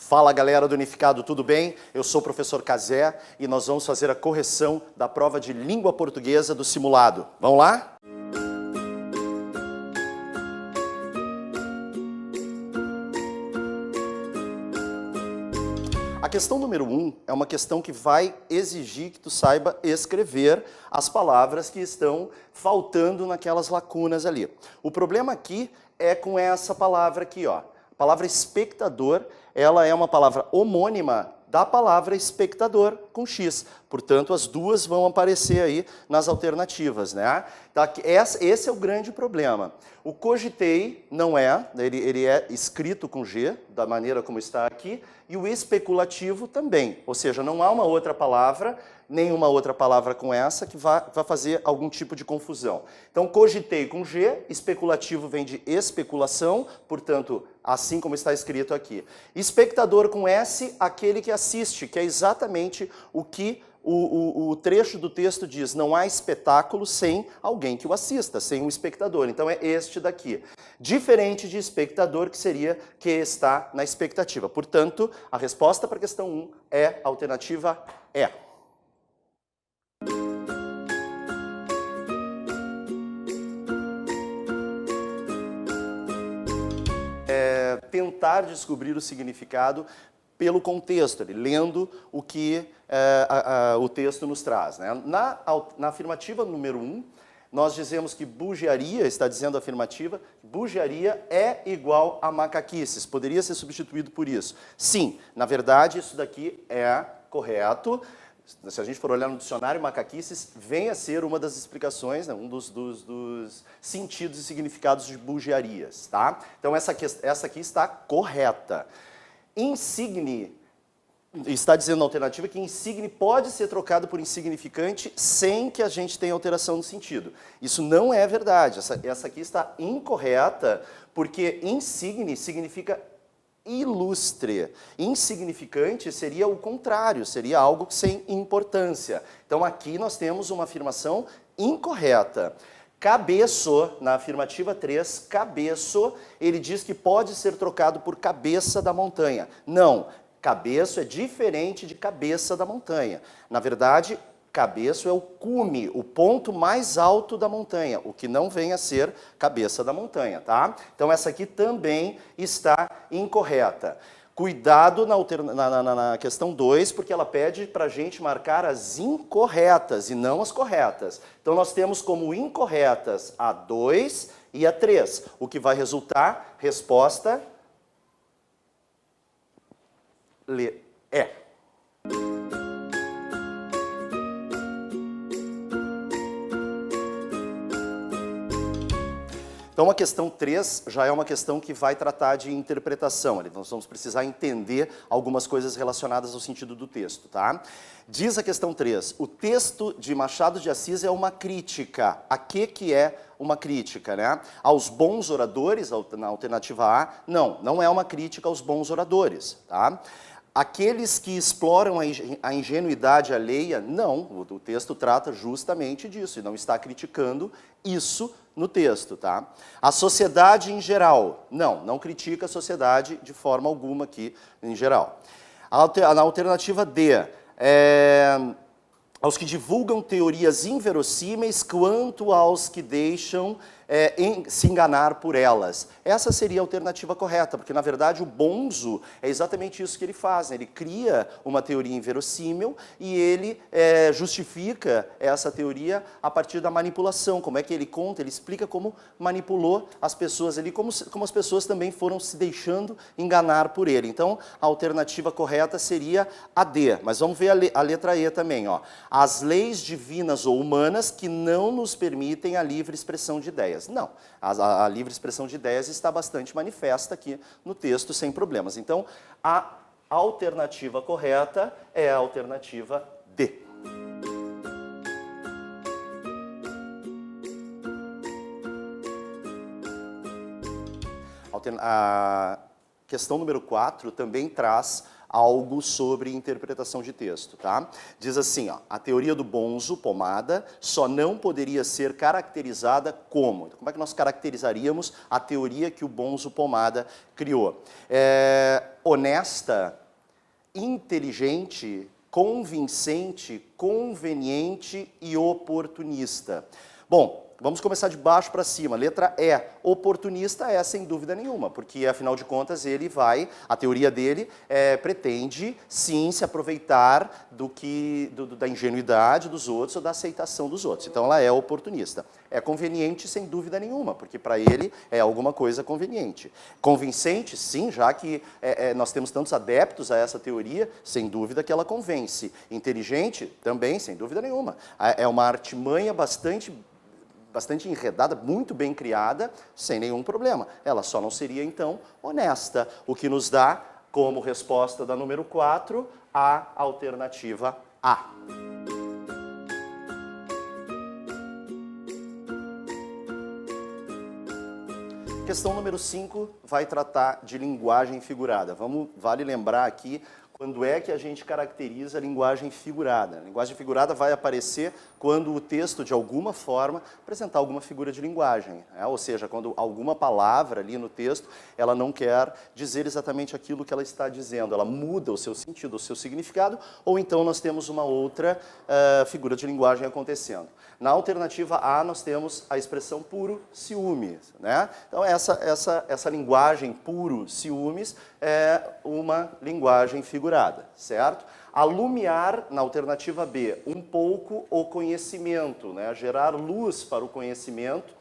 Fala galera do Unificado, tudo bem? Eu sou o professor Cazé e nós vamos fazer a correção da prova de língua portuguesa do simulado. Vamos lá? A questão número 1 é uma questão que vai exigir que tu saiba escrever as palavras que estão faltando naquelas lacunas ali. O problema aqui é com essa palavra aqui, ó. A palavra espectador, ela é uma palavra homônima da palavra espectador com X. Portanto, as duas vão aparecer aí nas alternativas, né? Tá, esse é o grande problema. O cogitei não é, ele é escrito com G, da maneira como está aqui, e o especulativo também. Ou seja, não há uma outra palavra, nenhuma outra palavra com essa que vá fazer algum tipo de confusão. Então, cogitei com G, especulativo vem de especulação, portanto, assim como está escrito aqui. Espectador com S, aquele que assiste, que é exatamente o que o trecho do texto diz, não há espetáculo sem alguém que o assista, sem um espectador. Então é este daqui. Diferente de espectador, que seria que está na expectativa. Portanto, a resposta para a questão 1 é a alternativa E. Tentar descobrir o significado pelo contexto, lendo o que o texto nos traz, né? Na afirmativa número 1, nós dizemos que bugiaria, está dizendo a afirmativa, bugiaria é igual a macaquices. Poderia ser substituído por isso. Sim, na verdade, isso daqui é correto. Se a gente for olhar no dicionário, macaquices vem a ser uma das explicações, né, um dos sentidos e significados de bugiarias, tá? Então essa aqui está correta. Insigne, está dizendo na alternativa que insigne pode ser trocado por insignificante sem que a gente tenha alteração no sentido. Isso não é verdade, essa aqui está incorreta, porque insigne significa ilustre. Insignificante seria o contrário, seria algo sem importância. Então aqui nós temos uma afirmação incorreta. Cabeço, na afirmativa 3, cabeço, ele diz que pode ser trocado por cabeça da montanha. Não, cabeço é diferente de cabeça da montanha. Na verdade, cabeço é o cume, o ponto mais alto da montanha, o que não vem a ser cabeça da montanha, tá? Então essa aqui também está incorreta. Cuidado na questão 2, porque ela pede para a gente marcar as incorretas e não as corretas. Então nós temos como incorretas a 2 e a 3, o que vai resultar, resposta, E. Então a questão 3 já é uma questão que vai tratar de interpretação. Nós vamos precisar entender algumas coisas relacionadas ao sentido do texto, tá? Diz a questão 3, o texto de Machado de Assis é uma crítica. A que é uma crítica, né? Aos bons oradores, na alternativa A, não é uma crítica aos bons oradores, tá? Aqueles que exploram a ingenuidade alheia, não, o texto trata justamente disso e não está criticando isso no texto, tá? A sociedade em geral, não critica a sociedade de forma alguma aqui em geral. Na alternativa D, aos que divulgam teorias inverossímeis quanto aos que deixam se enganar por elas. Essa seria a alternativa correta, porque na verdade o bonzo é exatamente isso que ele faz, né? Ele cria uma teoria inverossímil e ele justifica essa teoria a partir da manipulação. Como é que ele conta? Ele explica como manipulou as pessoas ali, como as pessoas também foram se deixando enganar por ele. Então a alternativa correta seria a D, mas vamos ver a letra E também, ó. As leis divinas ou humanas que não nos permitem a livre expressão de ideias. Não, a livre expressão de ideias está bastante manifesta aqui no texto, sem problemas. Então, a alternativa correta é a alternativa D. A questão número 4 também traz algo sobre interpretação de texto, tá? Diz assim, ó, a teoria do bonzo, pomada, só não poderia ser caracterizada como? Então, como é que nós caracterizaríamos a teoria que o bonzo, pomada criou? Honesta, inteligente, convincente, conveniente e oportunista. Bom, vamos começar de baixo para cima. Letra E. Oportunista é sem dúvida nenhuma, porque afinal de contas a teoria dele pretende sim se aproveitar da ingenuidade dos outros ou da aceitação dos outros. Então ela é oportunista. É conveniente sem dúvida nenhuma, porque para ele é alguma coisa conveniente. Convincente, sim, já que nós temos tantos adeptos a essa teoria, sem dúvida que ela convence. Inteligente, também, sem dúvida nenhuma. É uma artimanha bastante enredada, muito bem criada, sem nenhum problema. Ela só não seria, então, honesta, o que nos dá, como resposta da número 4, a alternativa A. Questão número 5 vai tratar de linguagem figurada. Vale lembrar aqui quando é que a gente caracteriza a linguagem figurada. A linguagem figurada vai aparecer quando o texto, de alguma forma, apresentar alguma figura de linguagem. Ou seja, quando alguma palavra ali no texto, ela não quer dizer exatamente aquilo que ela está dizendo. Ela muda o seu sentido, o seu significado, ou então nós temos uma outra figura de linguagem acontecendo. Na alternativa A, nós temos a expressão puro ciúmes, né? Então, essa linguagem puro ciúmes é uma linguagem figurada, certo? Alumiar, na alternativa B, um pouco o conhecimento, né? Gerar luz para o conhecimento.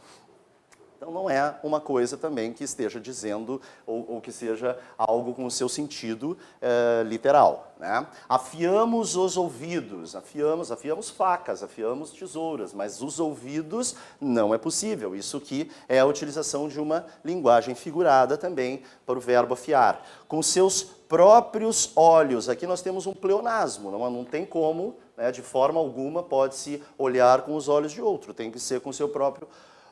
Então, não é uma coisa também que esteja dizendo ou que seja algo com o seu sentido literal, né? Afiamos os ouvidos, afiamos facas, afiamos tesouras, mas os ouvidos não é possível. Isso aqui é a utilização de uma linguagem figurada também para o verbo afiar. Com seus próprios olhos, aqui nós temos um pleonasmo, não tem como, né, de forma alguma pode-se olhar com os olhos de outro, tem que ser com o seu próprio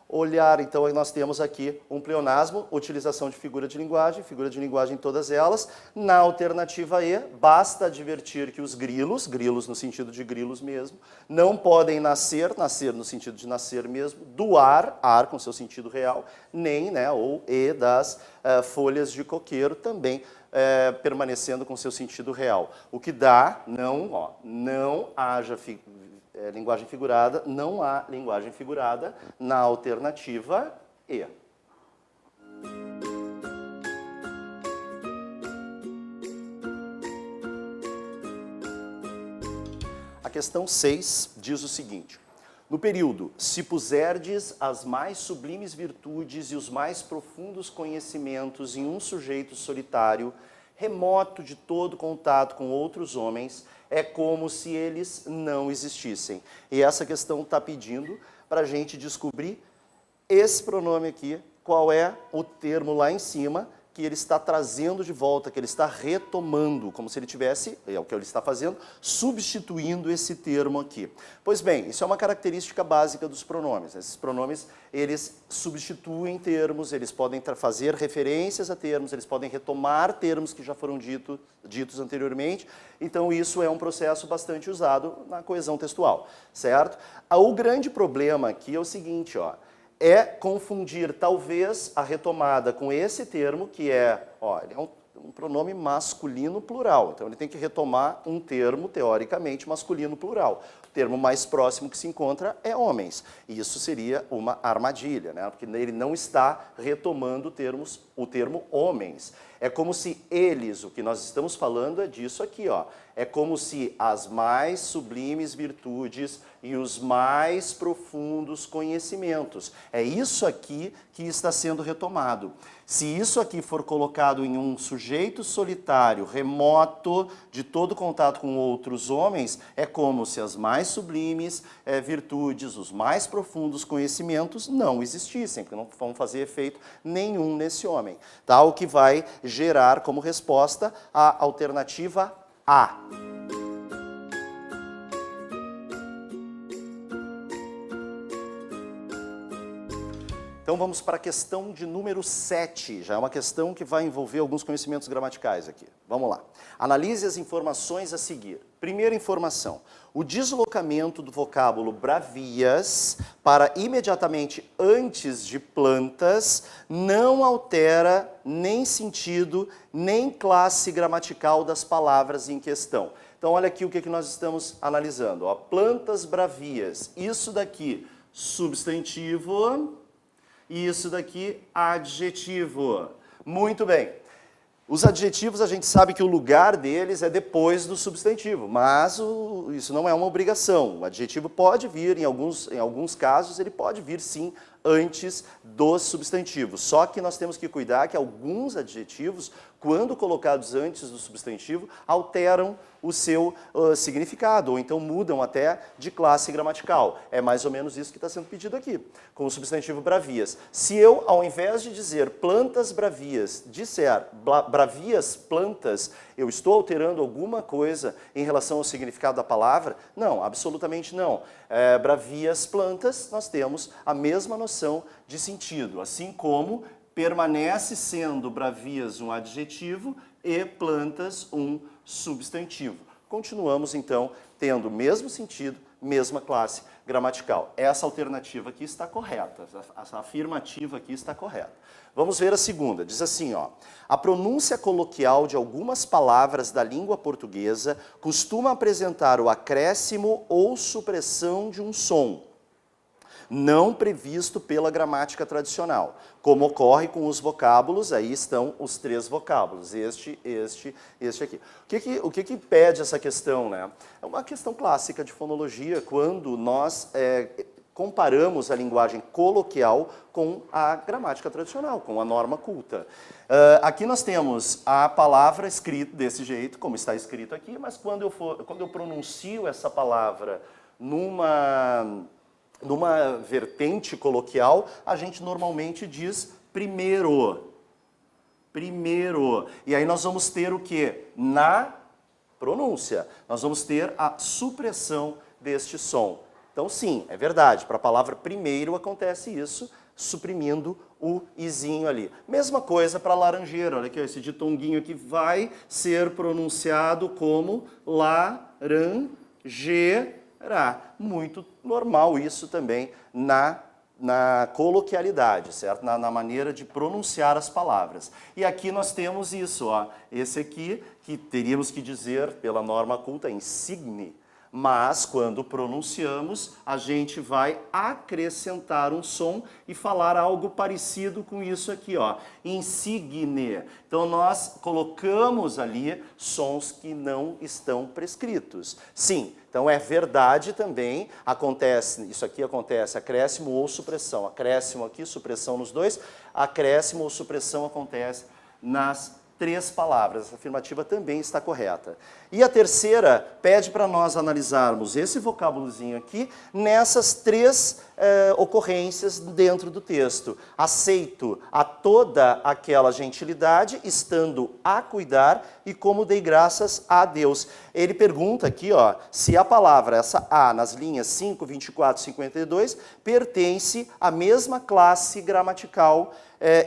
olhar. Então, nós temos aqui um pleonasmo, utilização de figura de linguagem todas elas. Na alternativa E, basta advertir que os grilos no sentido de grilos mesmo, não podem nascer no sentido de nascer mesmo, do ar com seu sentido real, nem, né, ou e das folhas de coqueiro também, permanecendo com seu sentido real. O que dá, não haja linguagem figurada, não há linguagem figurada na alternativa E. A questão 6 diz o seguinte: no período, se puserdes as mais sublimes virtudes e os mais profundos conhecimentos em um sujeito solitário, remoto de todo contato com outros homens, é como se eles não existissem. E essa questão está pedindo para a gente descobrir esse pronome aqui, qual é o termo lá em cima que ele está trazendo de volta, que ele está retomando, como se ele tivesse, é o que ele está fazendo, substituindo esse termo aqui. Pois bem, isso é uma característica básica dos pronomes. Esses pronomes, eles substituem termos, eles podem fazer referências a termos, eles podem retomar termos que já foram ditos anteriormente. Então, isso é um processo bastante usado na coesão textual, certo? O grande problema aqui é o seguinte, é confundir, talvez, a retomada com esse termo, que ele é um pronome masculino plural. Então, ele tem que retomar um termo, teoricamente, masculino plural. O termo mais próximo que se encontra é homens. E isso seria uma armadilha, né? Porque ele não está retomando o termo homens. É como se eles, o que nós estamos falando é disso aqui, É como se as mais sublimes virtudes e os mais profundos conhecimentos. É isso aqui que está sendo retomado. Se isso aqui for colocado em um sujeito solitário, remoto de todo contato com outros homens, é como se as mais sublimes virtudes, os mais profundos conhecimentos não existissem, porque não vão fazer efeito nenhum nesse homem. Tá? O que vai gerar como resposta a alternativa A. Então vamos para a questão de número 7, já é uma questão que vai envolver alguns conhecimentos gramaticais aqui. Vamos lá. Analise as informações a seguir. Primeira informação, o deslocamento do vocábulo bravias para imediatamente antes de plantas não altera nem sentido, nem classe gramatical das palavras em questão. Então olha aqui o que nós estamos analisando. Ó, plantas bravias, isso daqui, substantivo, e isso daqui, adjetivo. Muito bem. Os adjetivos, a gente sabe que o lugar deles é depois do substantivo, mas isso não é uma obrigação. O adjetivo pode vir, em alguns casos, ele pode vir sim antes dos substantivos. Só que nós temos que cuidar que alguns adjetivos, quando colocados antes do substantivo, alteram o seu significado, ou então mudam até de classe gramatical. É mais ou menos isso que está sendo pedido aqui, com o substantivo bravias. Se eu, ao invés de dizer plantas bravias, disser bravias plantas, eu estou alterando alguma coisa em relação ao significado da palavra? Não, absolutamente não. Bravias plantas, nós temos a mesma noção de sentido, assim como permanece sendo bravias um adjetivo e plantas um substantivo. Continuamos, então, tendo o mesmo sentido, mesma classe gramatical. Essa alternativa aqui está correta, essa afirmativa aqui está correta. Vamos ver a segunda. Diz assim, ó, a pronúncia coloquial de algumas palavras da língua portuguesa costuma apresentar o acréscimo ou supressão de um som não previsto pela gramática tradicional, como ocorre com os vocábulos, aí estão os 3 vocábulos, este aqui. O que pede essa questão, né? É uma questão clássica de fonologia, quando nós comparamos a linguagem coloquial com a gramática tradicional, com a norma culta. Aqui nós temos a palavra escrita desse jeito, como está escrito aqui, mas quando eu pronuncio essa palavra numa vertente coloquial, a gente normalmente diz primeiro. Primeiro. E aí nós vamos ter o quê? Na pronúncia. Nós vamos ter a supressão deste som. Então sim, é verdade, para a palavra primeiro acontece isso, suprimindo o izinho ali. Mesma coisa para laranjeira, olha aqui, esse ditonguinho aqui vai ser pronunciado como laranjeira. Muito normal isso também na coloquialidade, certo? Na maneira de pronunciar as palavras. E aqui nós temos isso, ó, esse aqui, que teríamos que dizer pela norma culta, insigne, mas quando pronunciamos, a gente vai acrescentar um som e falar algo parecido com isso aqui, ó, insigne. Então nós colocamos ali sons que não estão prescritos. Sim, então é verdade também, isso aqui acontece acréscimo ou supressão. Acréscimo aqui, supressão nos dois, acréscimo ou supressão acontece nas 3 palavras. Essa afirmativa também está correta. E a terceira pede para nós analisarmos esse vocábulozinho aqui nessas 3 ocorrências dentro do texto. Aceito a toda aquela gentilidade, estando a cuidar, e como dei graças a Deus. Ele pergunta aqui, ó, se a palavra, essa a, nas linhas 5, 24 e 52, pertence à mesma classe gramatical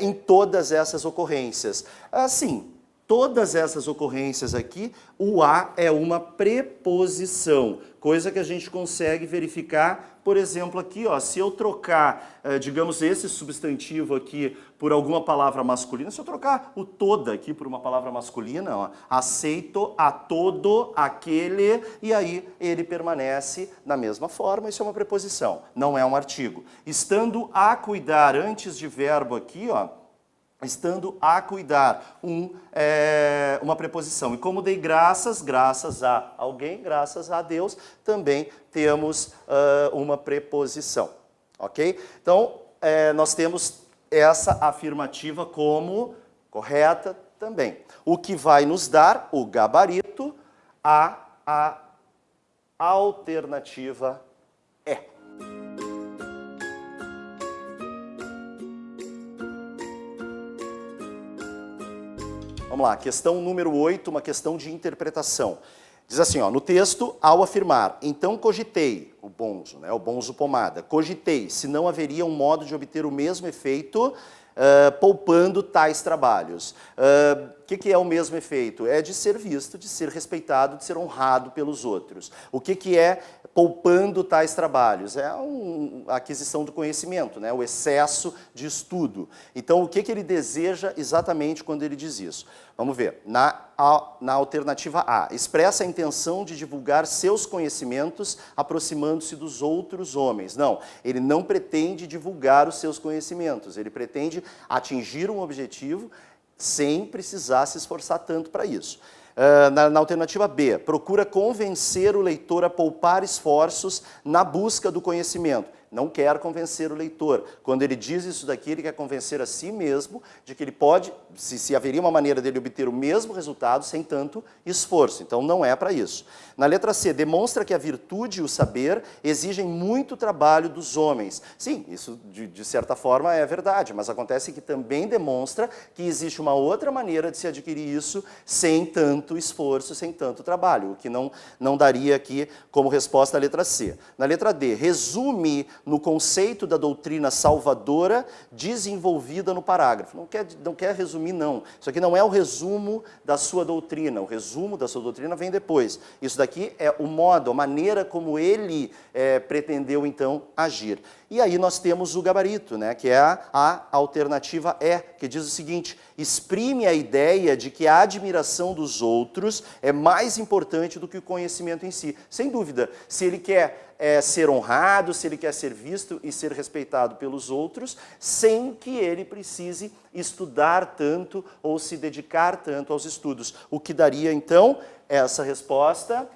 em todas essas ocorrências. Assim, todas essas ocorrências aqui, o a é uma preposição, coisa que a gente consegue verificar, por exemplo, aqui, ó, se eu trocar, digamos, esse substantivo aqui por alguma palavra masculina, se eu trocar o toda aqui por uma palavra masculina, ó, aceito a todo aquele, e aí ele permanece na mesma forma, isso é uma preposição, não é um artigo. Estando a cuidar, antes de verbo aqui, ó, estando a cuidar, uma preposição. E como dei graças a alguém, graças a Deus, também temos uma preposição. Ok? Então, nós temos essa afirmativa como correta também. O que vai nos dar o gabarito, a alternativa é. Vamos lá, questão número 8, uma questão de interpretação. Diz assim, ó, no texto, ao afirmar, então cogitei, o bonzo, né, o bonzo pomada, cogitei, se não haveria um modo de obter o mesmo efeito poupando tais trabalhos. O que é o mesmo efeito? É de ser visto, de ser respeitado, de ser honrado pelos outros. O que é poupando tais trabalhos? É a aquisição do conhecimento, né? O excesso de estudo. Então, o que ele deseja exatamente quando ele diz isso? Vamos ver. Na alternativa A, expressa a intenção de divulgar seus conhecimentos aproximando-se dos outros homens. Não, ele não pretende divulgar os seus conhecimentos, ele pretende atingir um objetivo sem precisar se esforçar tanto para isso. Na alternativa B, procura convencer o leitor a poupar esforços na busca do conhecimento. Não quer convencer o leitor. Quando ele diz isso daqui, ele quer convencer a si mesmo de que ele pode, se haveria uma maneira dele obter o mesmo resultado sem tanto esforço. Então, não é para isso. Na letra C, demonstra que a virtude e o saber exigem muito trabalho dos homens. Sim, isso de certa forma é verdade, mas acontece que também demonstra que existe uma outra maneira de se adquirir isso sem tanto esforço, sem tanto trabalho, o que não daria aqui como resposta a letra C. Na letra D, resume no conceito da doutrina salvadora desenvolvida no parágrafo. Não quer resumir, não. Isso aqui não é o resumo da sua doutrina. O resumo da sua doutrina vem depois. Isso daqui é o modo, a maneira como ele pretendeu, então, agir. E aí nós temos o gabarito, né, que é a alternativa E, que diz o seguinte, exprime a ideia de que a admiração dos outros é mais importante do que o conhecimento em si. Sem dúvida, se ele quer ser honrado, se ele quer ser visto e ser respeitado pelos outros, sem que ele precise estudar tanto ou se dedicar tanto aos estudos. O que daria, então, essa resposta?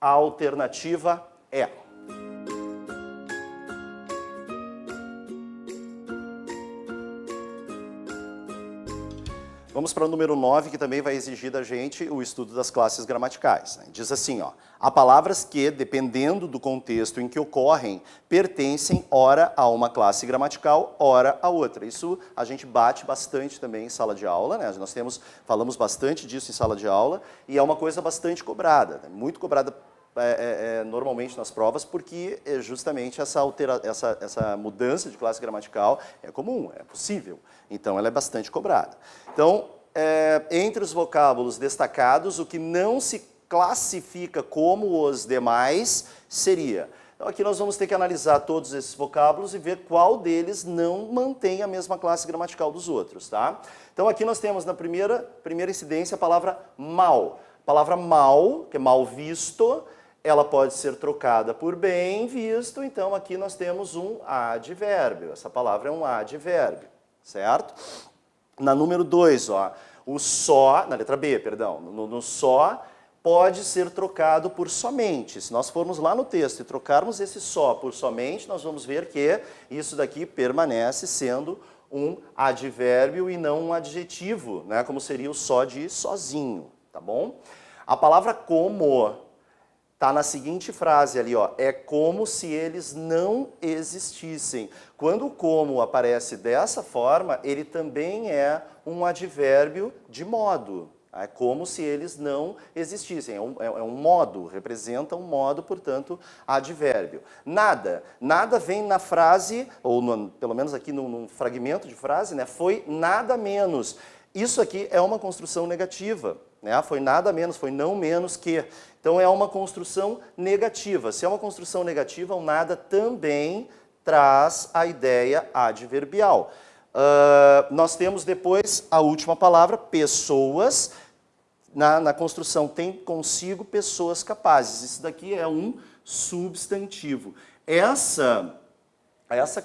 A alternativa E. Vamos para o número 9, que também vai exigir da gente o estudo das classes gramaticais. Diz assim, ó, há palavras que, dependendo do contexto em que ocorrem, pertencem ora a uma classe gramatical, ora a outra. Isso a gente bate bastante também em sala de aula, né? Nós falamos bastante disso em sala de aula, e é uma coisa bastante cobrada, muito cobrada normalmente nas provas, porque justamente essa mudança de classe gramatical é comum, é possível. Então, ela é bastante cobrada. Então, entre os vocábulos destacados, o que não se classifica como os demais seria... Então, aqui nós vamos ter que analisar todos esses vocábulos e ver qual deles não mantém a mesma classe gramatical dos outros, tá? Então, aqui nós temos na primeira incidência a palavra mal. A palavra mal, que é mal visto, ela pode ser trocada por bem visto, então aqui nós temos um advérbio. Essa palavra é um advérbio, certo? Na número 2, ó, o só, na letra B, perdão, no só pode ser trocado por somente. Se nós formos lá no texto e trocarmos esse só por somente, nós vamos ver que isso daqui permanece sendo um advérbio e não um adjetivo, né? Como seria o só de sozinho, tá bom? A palavra como está na seguinte frase ali, ó, é como se eles não existissem. Quando o como aparece dessa forma, ele também é um advérbio de modo. É como se eles não existissem. É um modo, representa um modo, portanto, advérbio. Nada. Nada vem na frase, ou pelo menos aqui num fragmento de frase, né, foi nada menos. Isso aqui é uma construção negativa. Né? Foi nada menos, foi não menos que. Então é uma construção negativa. Se é uma construção negativa, o nada também traz a ideia adverbial. Nós temos depois a última palavra, pessoas. Na construção tem consigo pessoas capazes. Isso daqui é um substantivo. Essa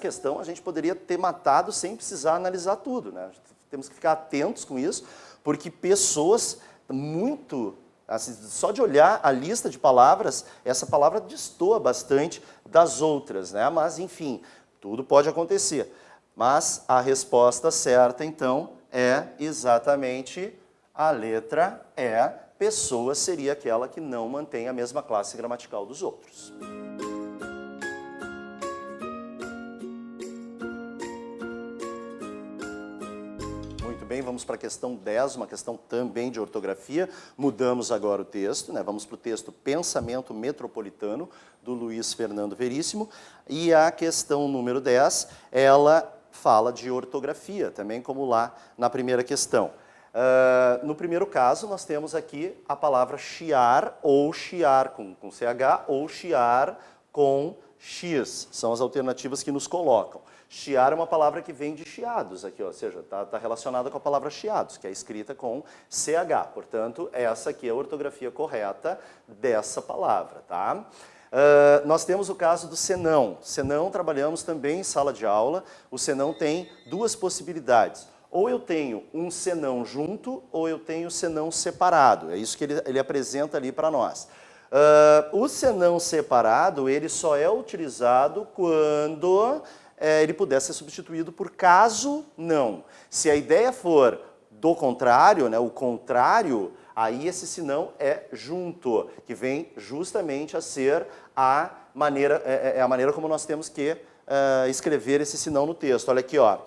questão a gente poderia ter matado sem precisar analisar tudo. Né? Temos que ficar atentos com isso, porque pessoas... muito, assim, só de olhar a lista de palavras, essa palavra destoa bastante das outras, né? Mas, enfim, tudo pode acontecer. Mas a resposta certa, então, é exatamente a letra E. Pessoa seria aquela que não mantém a mesma classe gramatical dos outros. Muito bem, vamos para a questão 10, uma questão também de ortografia. Mudamos agora o texto, né? Vamos para o texto Pensamento Metropolitano, do Luiz Fernando Veríssimo. E a questão número 10, ela fala de ortografia, também como lá na primeira questão. No primeiro caso, nós temos aqui a palavra chiar, ou chiar com CH, ou chiar com X. São as alternativas que nos colocam. Chiar é uma palavra que vem de chiados aqui, ou seja, está relacionada com a palavra chiados, que é escrita com CH. Portanto, essa aqui é a ortografia correta dessa palavra, tá? Nós temos o caso do senão. Senão trabalhamos também em sala de aula. O senão tem duas possibilidades. Ou eu tenho um senão junto, ou eu tenho senão separado. É isso que ele apresenta ali para nós. O senão separado, ele só é utilizado quando ele puder ser substituído por caso não. Se a ideia for do contrário, né, o contrário, aí esse senão é junto, que vem justamente a ser a maneira como nós temos que escrever esse senão no texto. Olha aqui, ó,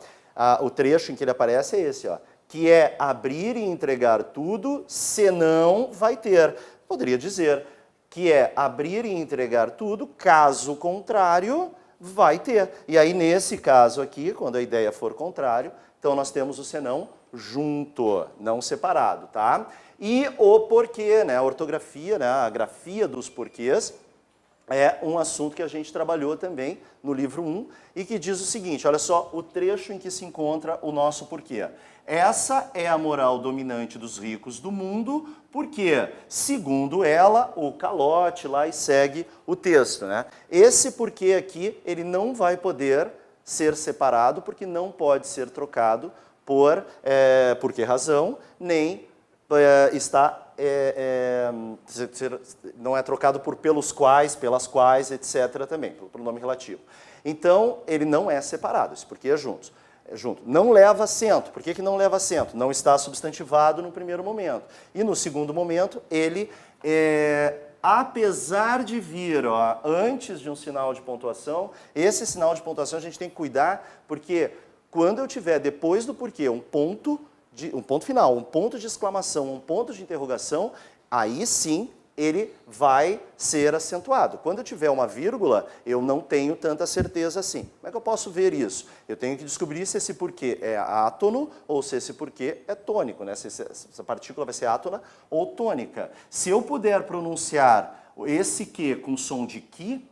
o trecho em que ele aparece é esse, ó, que é abrir e entregar tudo, senão vai ter. Poderia dizer que é abrir e entregar tudo, caso contrário, vai ter. E aí, nesse caso aqui, quando a ideia for contrário, então nós temos o senão junto, não separado, tá? E o porquê, né? A ortografia, né? A grafia dos porquês é um assunto que a gente trabalhou também no livro 1 e que diz o seguinte, olha só o trecho em que se encontra o nosso porquê. Essa é a moral dominante dos ricos do mundo, porque, segundo ela, o calote lá e segue o texto, né? Esse porquê aqui, ele não vai poder ser separado, porque não pode ser trocado por que razão, nem não é trocado por pelos quais, pelas quais, etc. também, pelo nome relativo. Então, ele não é separado, esse porquê é junto. Não leva acento. Por que não leva acento? Não está substantivado no primeiro momento. E no segundo momento, ele, apesar de vir antes de um sinal de pontuação, esse sinal de pontuação a gente tem que cuidar, porque quando eu tiver depois do porquê um ponto final, um ponto de exclamação, um ponto de interrogação, aí sim ele vai ser acentuado. Quando eu tiver uma vírgula, eu não tenho tanta certeza assim. Como é que eu posso ver isso? Eu tenho que descobrir se esse porquê é átono ou se esse porquê é tônico, né? Se essa partícula vai ser átona ou tônica. Se eu puder pronunciar esse que com som de que,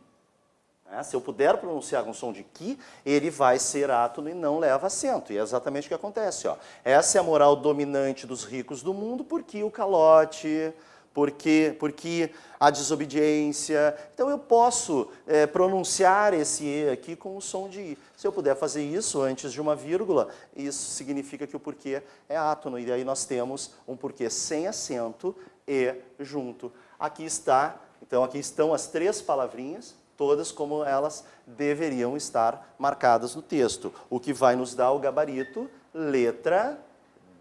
se eu puder pronunciar com som de que, ele vai ser átono e não leva acento. E é exatamente o que acontece. Ó. Essa é a moral dominante dos ricos do mundo, porque o calote, porque a desobediência. Então eu posso pronunciar esse E aqui com o som de I. Se eu puder fazer isso antes de uma vírgula, isso significa que o porquê é átono. E aí nós temos um porquê sem acento e junto. Aqui estão as três palavrinhas, todas como elas deveriam estar marcadas no texto, o que vai nos dar o gabarito letra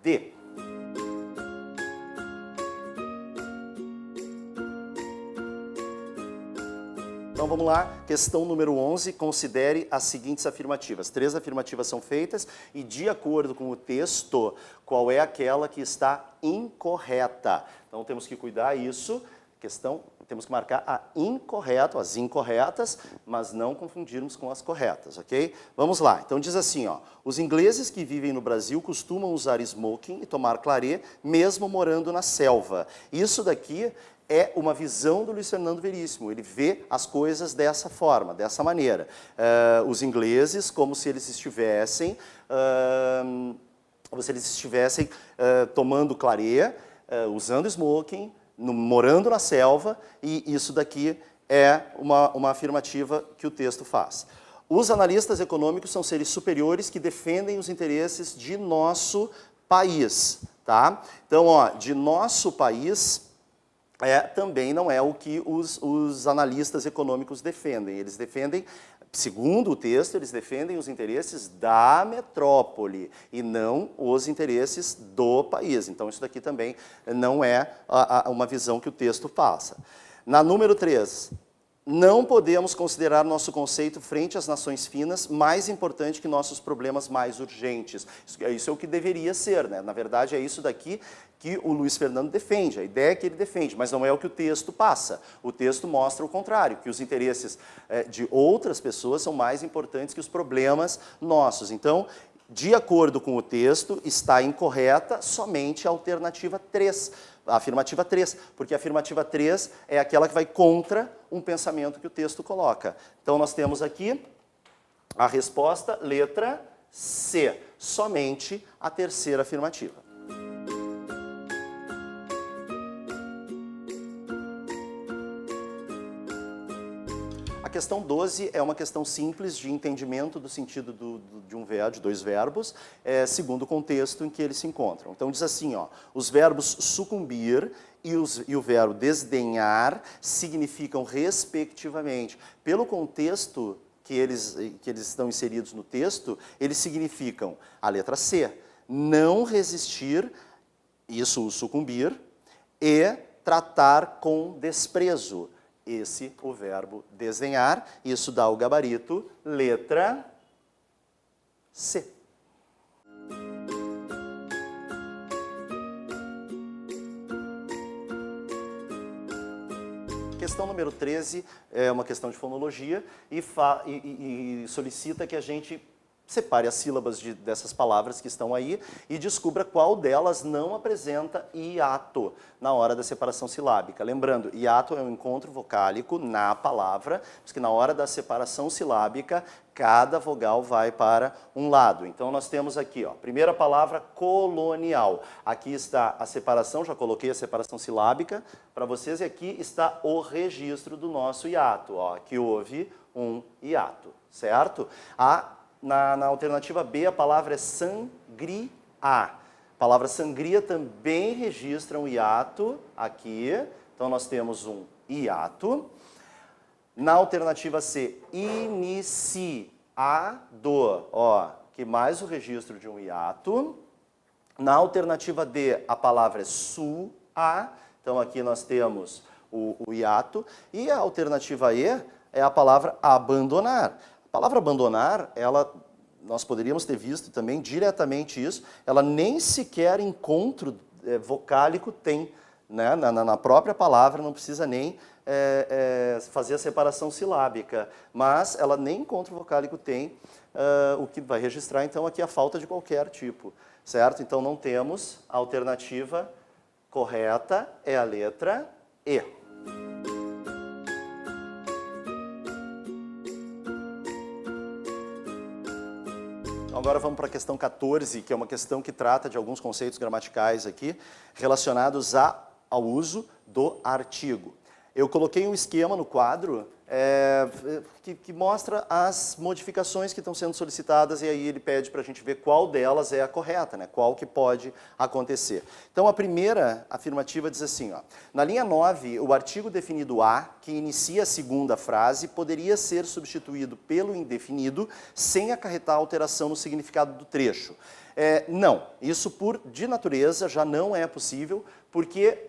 D. Então vamos lá, questão número 11, considere as seguintes afirmativas. 3 afirmativas são feitas e de acordo com o texto, qual é aquela que está incorreta. Então temos que cuidar isso, temos que marcar as incorretas, mas não confundirmos com as corretas, ok? Vamos lá, então diz assim, ó, os ingleses que vivem no Brasil costumam usar smoking e tomar clarê, mesmo morando na selva. Isso daqui é uma visão do Luiz Fernando Veríssimo, ele vê as coisas dessa forma, dessa maneira. Os ingleses, como se eles estivessem tomando clarê, usando smoking, morando na selva, e isso daqui é uma afirmativa que o texto faz. Os analistas econômicos são seres superiores que defendem os interesses de nosso país, tá? Então, ó, de nosso país também não é o que os analistas econômicos defendem. Eles defendem, segundo o texto, eles defendem os interesses da metrópole e não os interesses do país. Então, isso daqui também não é uma visão que o texto passa. Na número 3, não podemos considerar nosso conceito frente às nações finas mais importante que nossos problemas mais urgentes. Isso é o que deveria ser, né? Na verdade, é isso daqui que o Luiz Fernando defende, a ideia que ele defende, mas não é o que o texto passa. O texto mostra o contrário, que os interesses de outras pessoas são mais importantes que os problemas nossos. Então, de acordo com o texto, está incorreta somente a alternativa 3, a afirmativa 3, porque a afirmativa 3 é aquela que vai contra um pensamento que o texto coloca. Então, nós temos aqui a resposta, letra C, somente a terceira afirmativa. A questão 12 é uma questão simples de entendimento do sentido de um verbo, de dois verbos, segundo o contexto em que eles se encontram. Então diz assim, ó, os verbos sucumbir e o verbo desdenhar significam respectivamente. Pelo contexto que eles estão inseridos no texto, eles significam a letra C, não resistir, isso o sucumbir, e tratar com desprezo. Esse, o verbo desdenhar, isso dá o gabarito, letra C. Questão número 13 é uma questão de fonologia e solicita que a gente separe as sílabas dessas palavras que estão aí e descubra qual delas não apresenta hiato na hora da separação silábica. Lembrando, hiato é um encontro vocálico na palavra, porque na hora da separação silábica, cada vogal vai para um lado. Então, nós temos aqui, ó, primeira palavra, colonial. Aqui está a separação, já coloquei a separação silábica para vocês, e aqui está o registro do nosso hiato. Ó, aqui houve um hiato, certo? Na alternativa B, a palavra é sangria. A palavra sangria também registra um hiato aqui. Então, nós temos um hiato. Na alternativa C, iniciado. Ó, que mais o registro de um hiato. Na alternativa D, a palavra é sua. Então, aqui nós temos o hiato. E a alternativa E é a palavra abandonar. A palavra abandonar, nós poderíamos ter visto também diretamente isso, ela nem sequer encontro vocálico tem, né? Na própria palavra, não precisa nem fazer a separação silábica, mas ela nem encontro vocálico tem, o que vai registrar então aqui a falta de qualquer tipo, certo? Então não temos, a alternativa correta é a letra E. Agora vamos para a questão 14, que é uma questão que trata de alguns conceitos gramaticais aqui, relacionados ao uso do artigo. Eu coloquei um esquema no quadro que mostra as modificações que estão sendo solicitadas, e aí ele pede para a gente ver qual delas é a correta, né? Qual que pode acontecer. Então, a primeira afirmativa diz assim, ó, na linha 9, o artigo definido a, que inicia a segunda frase, poderia ser substituído pelo indefinido sem acarretar alteração no significado do trecho. Não, isso de natureza já não é possível, porque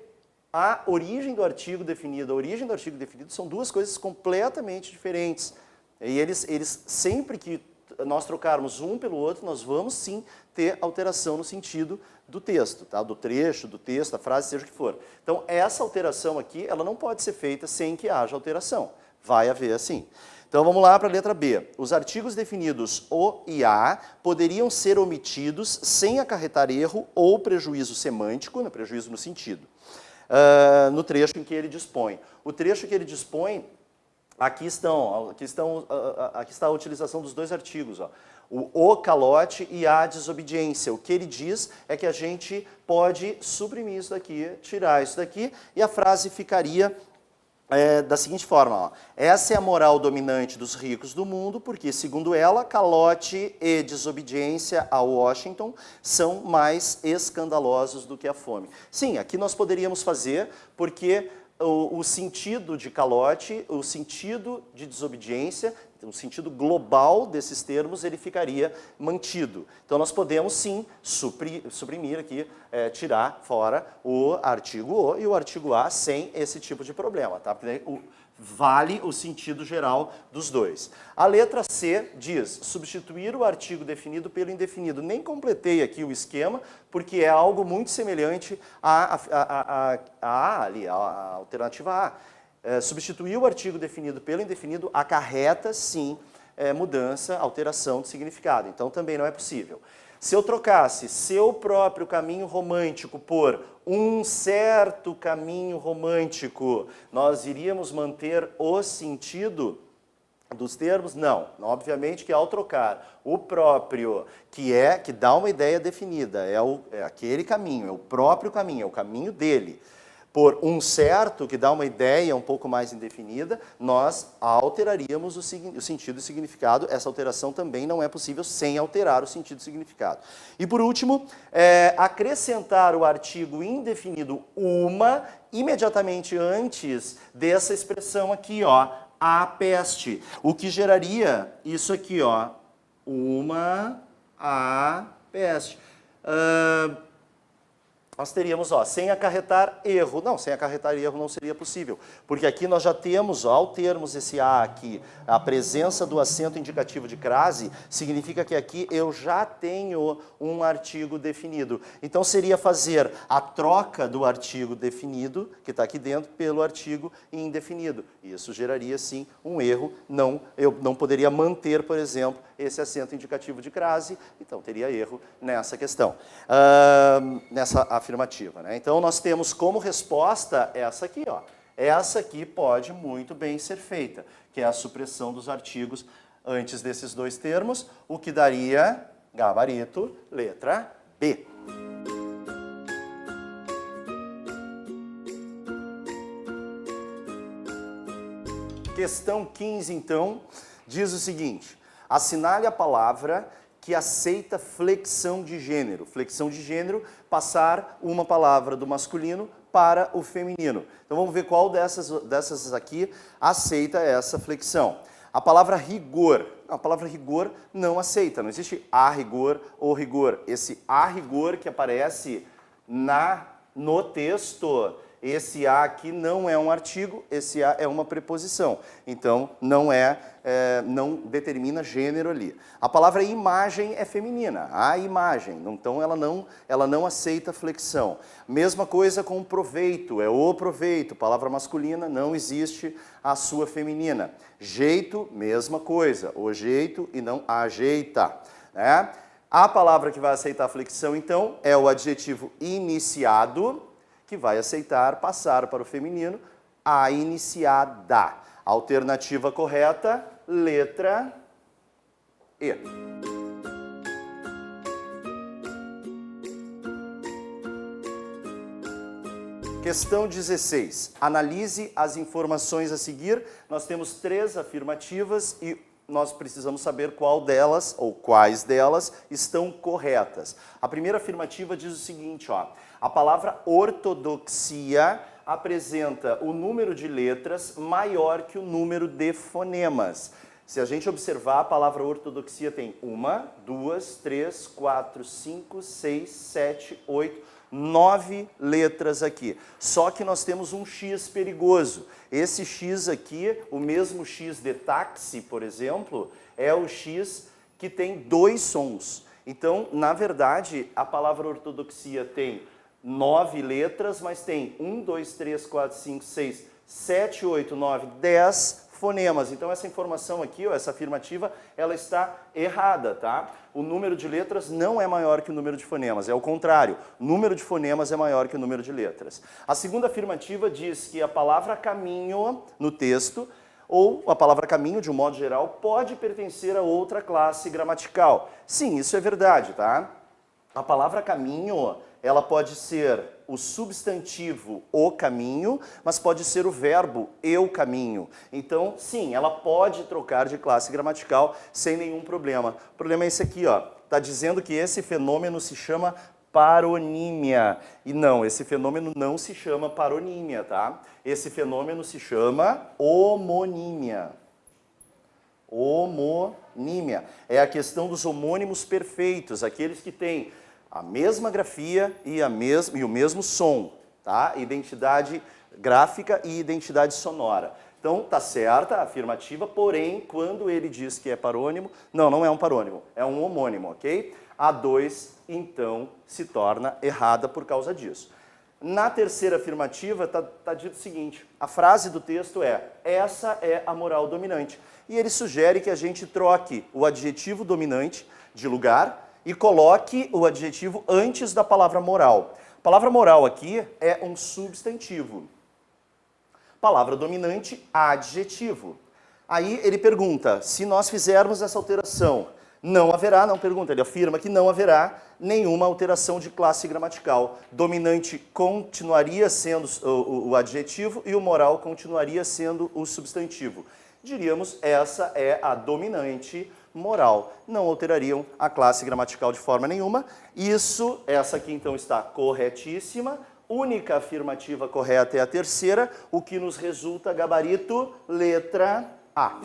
a origem do artigo definido, a origem do artigo definido são duas coisas completamente diferentes. E eles sempre que nós trocarmos um pelo outro, nós vamos sim ter alteração no sentido do texto, tá? Do trecho, do texto, da frase, seja o que for. Então, essa alteração aqui, ela não pode ser feita sem que haja alteração. Vai haver sim. Então, vamos lá para a letra B. Os artigos definidos o e a poderiam ser omitidos sem acarretar erro ou prejuízo semântico, prejuízo no sentido. No trecho em que ele dispõe. O trecho que ele dispõe, aqui está a utilização dos dois artigos, ó. O calote e a desobediência. O que ele diz é que a gente pode suprimir isso daqui, tirar isso daqui, e a frase ficaria da seguinte forma, ó. Essa é a moral dominante dos ricos do mundo, porque, segundo ela, calote e desobediência a Washington são mais escandalosos do que a fome. Sim, aqui nós poderíamos fazer, porque o sentido de calote, o sentido de desobediência, o sentido global desses termos, ele ficaria mantido. Então, nós podemos, sim, suprimir aqui, tirar fora o artigo o e o artigo a sem esse tipo de problema, tá? Porque vale o sentido geral dos dois. A letra C diz substituir o artigo definido pelo indefinido. Nem completei aqui o esquema, porque é algo muito semelhante à alternativa A. Substituir o artigo definido pelo indefinido acarreta, sim, mudança, alteração de significado. Então, também não é possível. Se eu trocasse seu próprio caminho romântico por um certo caminho romântico, nós iríamos manter o sentido dos termos? Não. Obviamente que ao trocar o próprio, que dá uma ideia definida, é aquele caminho, é o próprio caminho, é o caminho dele, por um certo, que dá uma ideia um pouco mais indefinida, nós alteraríamos o sentido e significado. Essa alteração também não é possível sem alterar o sentido e significado. E por último, acrescentar o artigo indefinido uma imediatamente antes dessa expressão aqui, ó, a peste. O que geraria isso aqui, ó, a peste. Nós teríamos, ó, sem acarretar erro. Não, sem acarretar erro não seria possível, porque aqui nós já temos, ó, ao termos esse A aqui, a presença do acento indicativo de crase, significa que aqui eu já tenho um artigo definido. Então seria fazer a troca do artigo definido, que está aqui dentro, pelo artigo indefinido. Isso geraria, sim, um erro. Eu não poderia manter, por exemplo, esse acento indicativo de crase, então teria erro nessa questão, nessa afirmativa, né? Então nós temos como resposta essa aqui, ó. Essa aqui pode muito bem ser feita, que é a supressão dos artigos antes desses dois termos, o que daria gabarito, letra B. Questão 15, então, diz o seguinte: assinale a palavra que aceita flexão de gênero. Flexão de gênero, passar uma palavra do masculino para o feminino. Então vamos ver qual dessas aqui aceita essa flexão. A palavra rigor. A palavra rigor não aceita, não existe a rigor ou rigor. Esse a rigor que aparece no texto, esse a aqui não é um artigo, esse a é uma preposição. Então, não determina gênero ali. A palavra imagem é feminina, a imagem. Então, ela não aceita flexão. Mesma coisa com proveito, é o proveito. Palavra masculina, não existe a sua feminina. Jeito, mesma coisa, o jeito e não ajeita, né? A palavra que vai aceitar a flexão, então, é o adjetivo iniciado, que vai aceitar passar para o feminino a iniciada. Alternativa correta, letra E. Questão 16. Analise as informações a seguir. Nós temos 3 afirmativas e nós precisamos saber qual delas ou quais delas estão corretas. A primeira afirmativa diz o seguinte, ó: a palavra ortodoxia apresenta o número de letras maior que o número de fonemas. Se a gente observar, a palavra ortodoxia tem 1, 2, 3, 4, 5, 6, 7, 8, 9 letras aqui. Só que nós temos um X perigoso. Esse X aqui, o mesmo X de táxi, por exemplo, é o X que tem 2 sons. Então, na verdade, a palavra ortodoxia tem 9 letras, mas tem 1, 2, 3, 4, 5, 6, 7, 8, 9, 10 fonemas. Então, essa informação aqui, ó, essa afirmativa, ela está errada, tá? O número de letras não é maior que o número de fonemas, é o contrário. O número de fonemas é maior que o número de letras. A segunda afirmativa diz que a palavra caminho no texto, ou a palavra caminho, de um modo geral, pode pertencer a outra classe gramatical. Sim, isso é verdade, tá? A palavra caminho, ela pode ser o substantivo o caminho, mas pode ser o verbo eu caminho. Então, sim, ela pode trocar de classe gramatical sem nenhum problema. O problema é esse aqui, ó. Está dizendo que esse fenômeno se chama paronímia. E não, esse fenômeno não se chama paronímia, tá? Esse fenômeno se chama homonímia. Homonímia. É a questão dos homônimos perfeitos, aqueles que têm a mesma grafia e o mesmo som, tá? Identidade gráfica e identidade sonora. Então, tá certa a afirmativa, porém, quando ele diz que é parônimo, não é um parônimo, é um homônimo, ok? A 2, então, se torna errada por causa disso. Na terceira afirmativa, tá dito o seguinte, a frase do texto é, essa é a moral dominante. E ele sugere que a gente troque o adjetivo dominante de lugar e coloque o adjetivo antes da palavra moral. A palavra moral aqui é um substantivo. Palavra dominante, adjetivo. Aí ele pergunta, se nós fizermos essa alteração, não pergunta, ele afirma que não haverá nenhuma alteração de classe gramatical. Dominante continuaria sendo o adjetivo e o moral continuaria sendo o substantivo. Diríamos, essa é a dominante moral. Não alterariam a classe gramatical de forma nenhuma. Essa aqui então está corretíssima. Única afirmativa correta é a terceira, o que nos resulta gabarito letra A.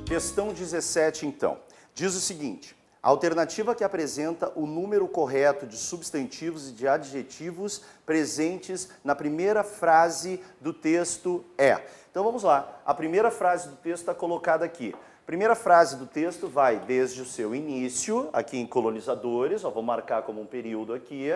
Questão 17, então. Diz o seguinte, a alternativa que apresenta o número correto de substantivos e de adjetivos presentes na primeira frase do texto é. Então vamos lá, a primeira frase do texto está colocada aqui. A primeira frase do texto vai desde o seu início, aqui em colonizadores, vou marcar como um período aqui,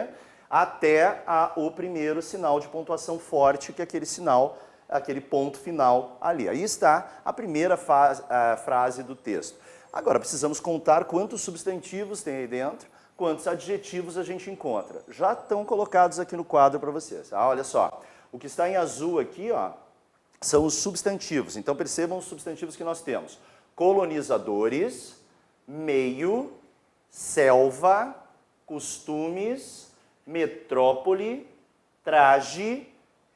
até o primeiro sinal de pontuação forte, que é aquele sinal, aquele ponto final ali. Aí está a primeira frase do texto. Agora, precisamos contar quantos substantivos tem aí dentro, quantos adjetivos a gente encontra. Já estão colocados aqui no quadro para vocês. Olha só, o que está em azul aqui são os substantivos. Então, percebam os substantivos que nós temos. Colonizadores, meio, selva, costumes, metrópole, traje,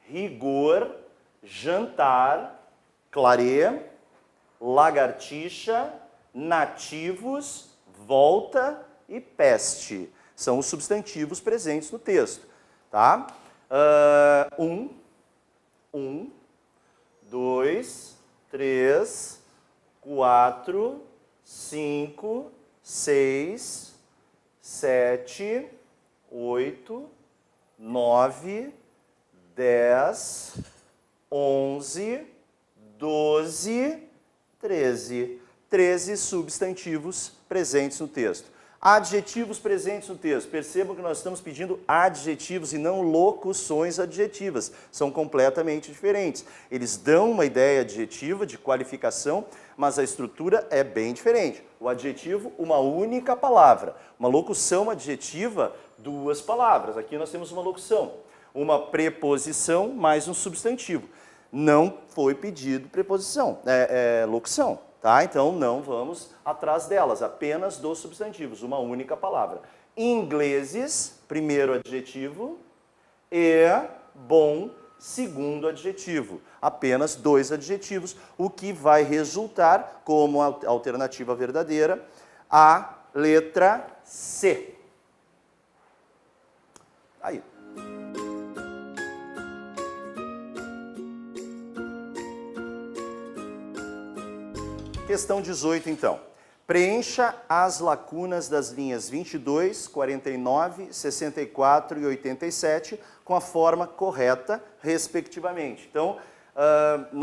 rigor, jantar, clarê, lagartixa, nativos, volta e peste. São os substantivos presentes no texto. Tá? 2, 3, 4, 5, 6, 7, 8, 9, 10, 11, 12, 13. 13 substantivos presentes no texto. Adjetivos presentes no texto. Percebam que nós estamos pedindo adjetivos e não locuções adjetivas. São completamente diferentes. Eles dão uma ideia adjetiva de qualificação, mas a estrutura é bem diferente. O adjetivo, uma única palavra. Uma locução adjetiva, duas palavras. Aqui nós temos uma locução. Uma preposição mais um substantivo. Não foi pedido preposição, locução. Tá? Então, não vamos atrás delas, apenas dos substantivos, uma única palavra. Ingleses, primeiro adjetivo, e bom, segundo adjetivo. Apenas 2 adjetivos, o que vai resultar, como alternativa verdadeira, a letra C. Aí. Questão 18, então. Preencha as lacunas das linhas 22, 49, 64 e 87 com a forma correta, respectivamente. Então,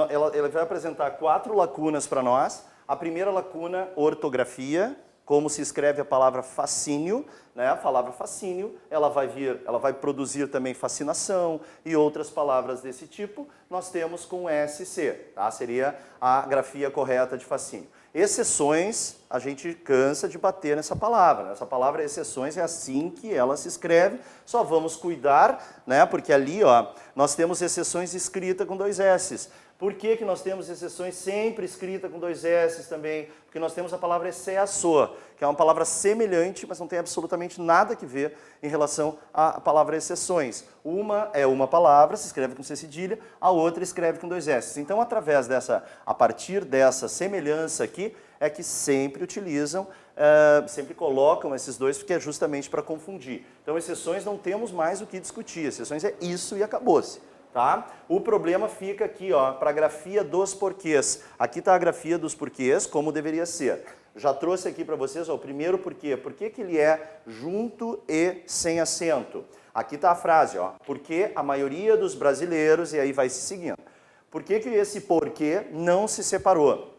ela vai apresentar 4 lacunas para nós. A primeira lacuna, ortografia, como se escreve a palavra fascínio, né? A palavra fascínio, ela vai produzir também fascinação e outras palavras desse tipo. Nós temos com SC, tá? Seria a grafia correta de fascínio. Exceções, a gente cansa de bater nessa palavra. Essa palavra exceções é assim que ela se escreve, só vamos cuidar, né? Porque ali, nós temos exceções escritas com 2 S's. Por que nós temos exceções sempre escritas com 2 S's também? Porque nós temos a palavra excesso, que é uma palavra semelhante, mas não tem absolutamente nada a ver em relação à palavra exceções. Uma é uma palavra, se escreve com C cedilha, a outra escreve com 2 S's. Então, a partir dessa semelhança aqui, é que sempre utilizam, sempre colocam esses dois, porque é justamente para confundir. Então, exceções não temos mais o que discutir, exceções é isso e acabou-se. Tá? O problema fica aqui, para a grafia dos porquês. Aqui está a grafia dos porquês, como deveria ser. Já trouxe aqui para vocês, ó, o primeiro porquê. Por que que ele é junto e sem acento? Aqui está a frase, ó, porque a maioria dos brasileiros, e aí vai se seguindo. Por que que esse porquê não se separou?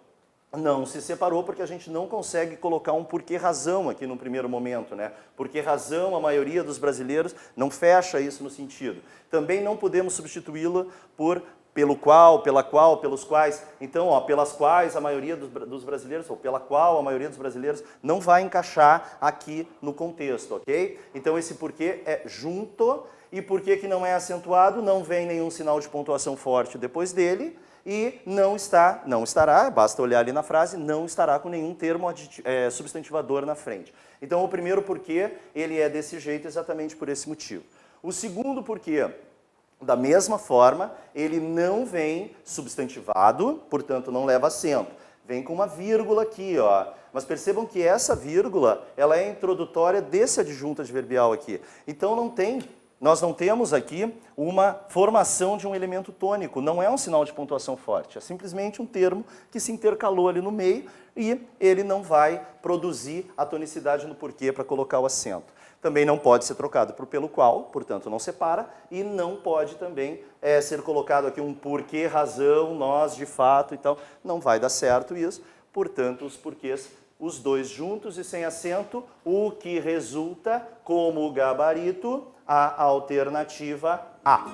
Não se separou porque a gente não consegue colocar um porquê razão aqui no primeiro momento, né? Porque razão, a maioria dos brasileiros não fecha isso no sentido. Também não podemos substituí-la por pelo qual, pela qual, pelos quais. Então, ó, pelas quais a maioria dos brasileiros, ou pela qual a maioria dos brasileiros, não vai encaixar aqui no contexto, ok? Então, esse porquê é junto, e porquê que não é acentuado, não vem nenhum sinal de pontuação forte depois dele, e não estará, basta olhar ali na frase, não estará com nenhum termo substantivador na frente. Então, o primeiro porquê, ele é desse jeito exatamente por esse motivo. O segundo porquê, da mesma forma, ele não vem substantivado, portanto não leva acento. Vem com uma vírgula aqui, ó. Mas percebam que essa vírgula, ela é introdutória desse adjunto adverbial aqui. Então nós não temos aqui uma formação de um elemento tônico, não é um sinal de pontuação forte, é simplesmente um termo que se intercalou ali no meio e ele não vai produzir a tonicidade no porquê para colocar o acento. Também não pode ser trocado por pelo qual, portanto não separa, e não pode também ser colocado aqui um porquê, razão, nós, de fato, então não vai dar certo isso, portanto os porquês, os dois juntos e sem acento, o que resulta como gabarito a alternativa A.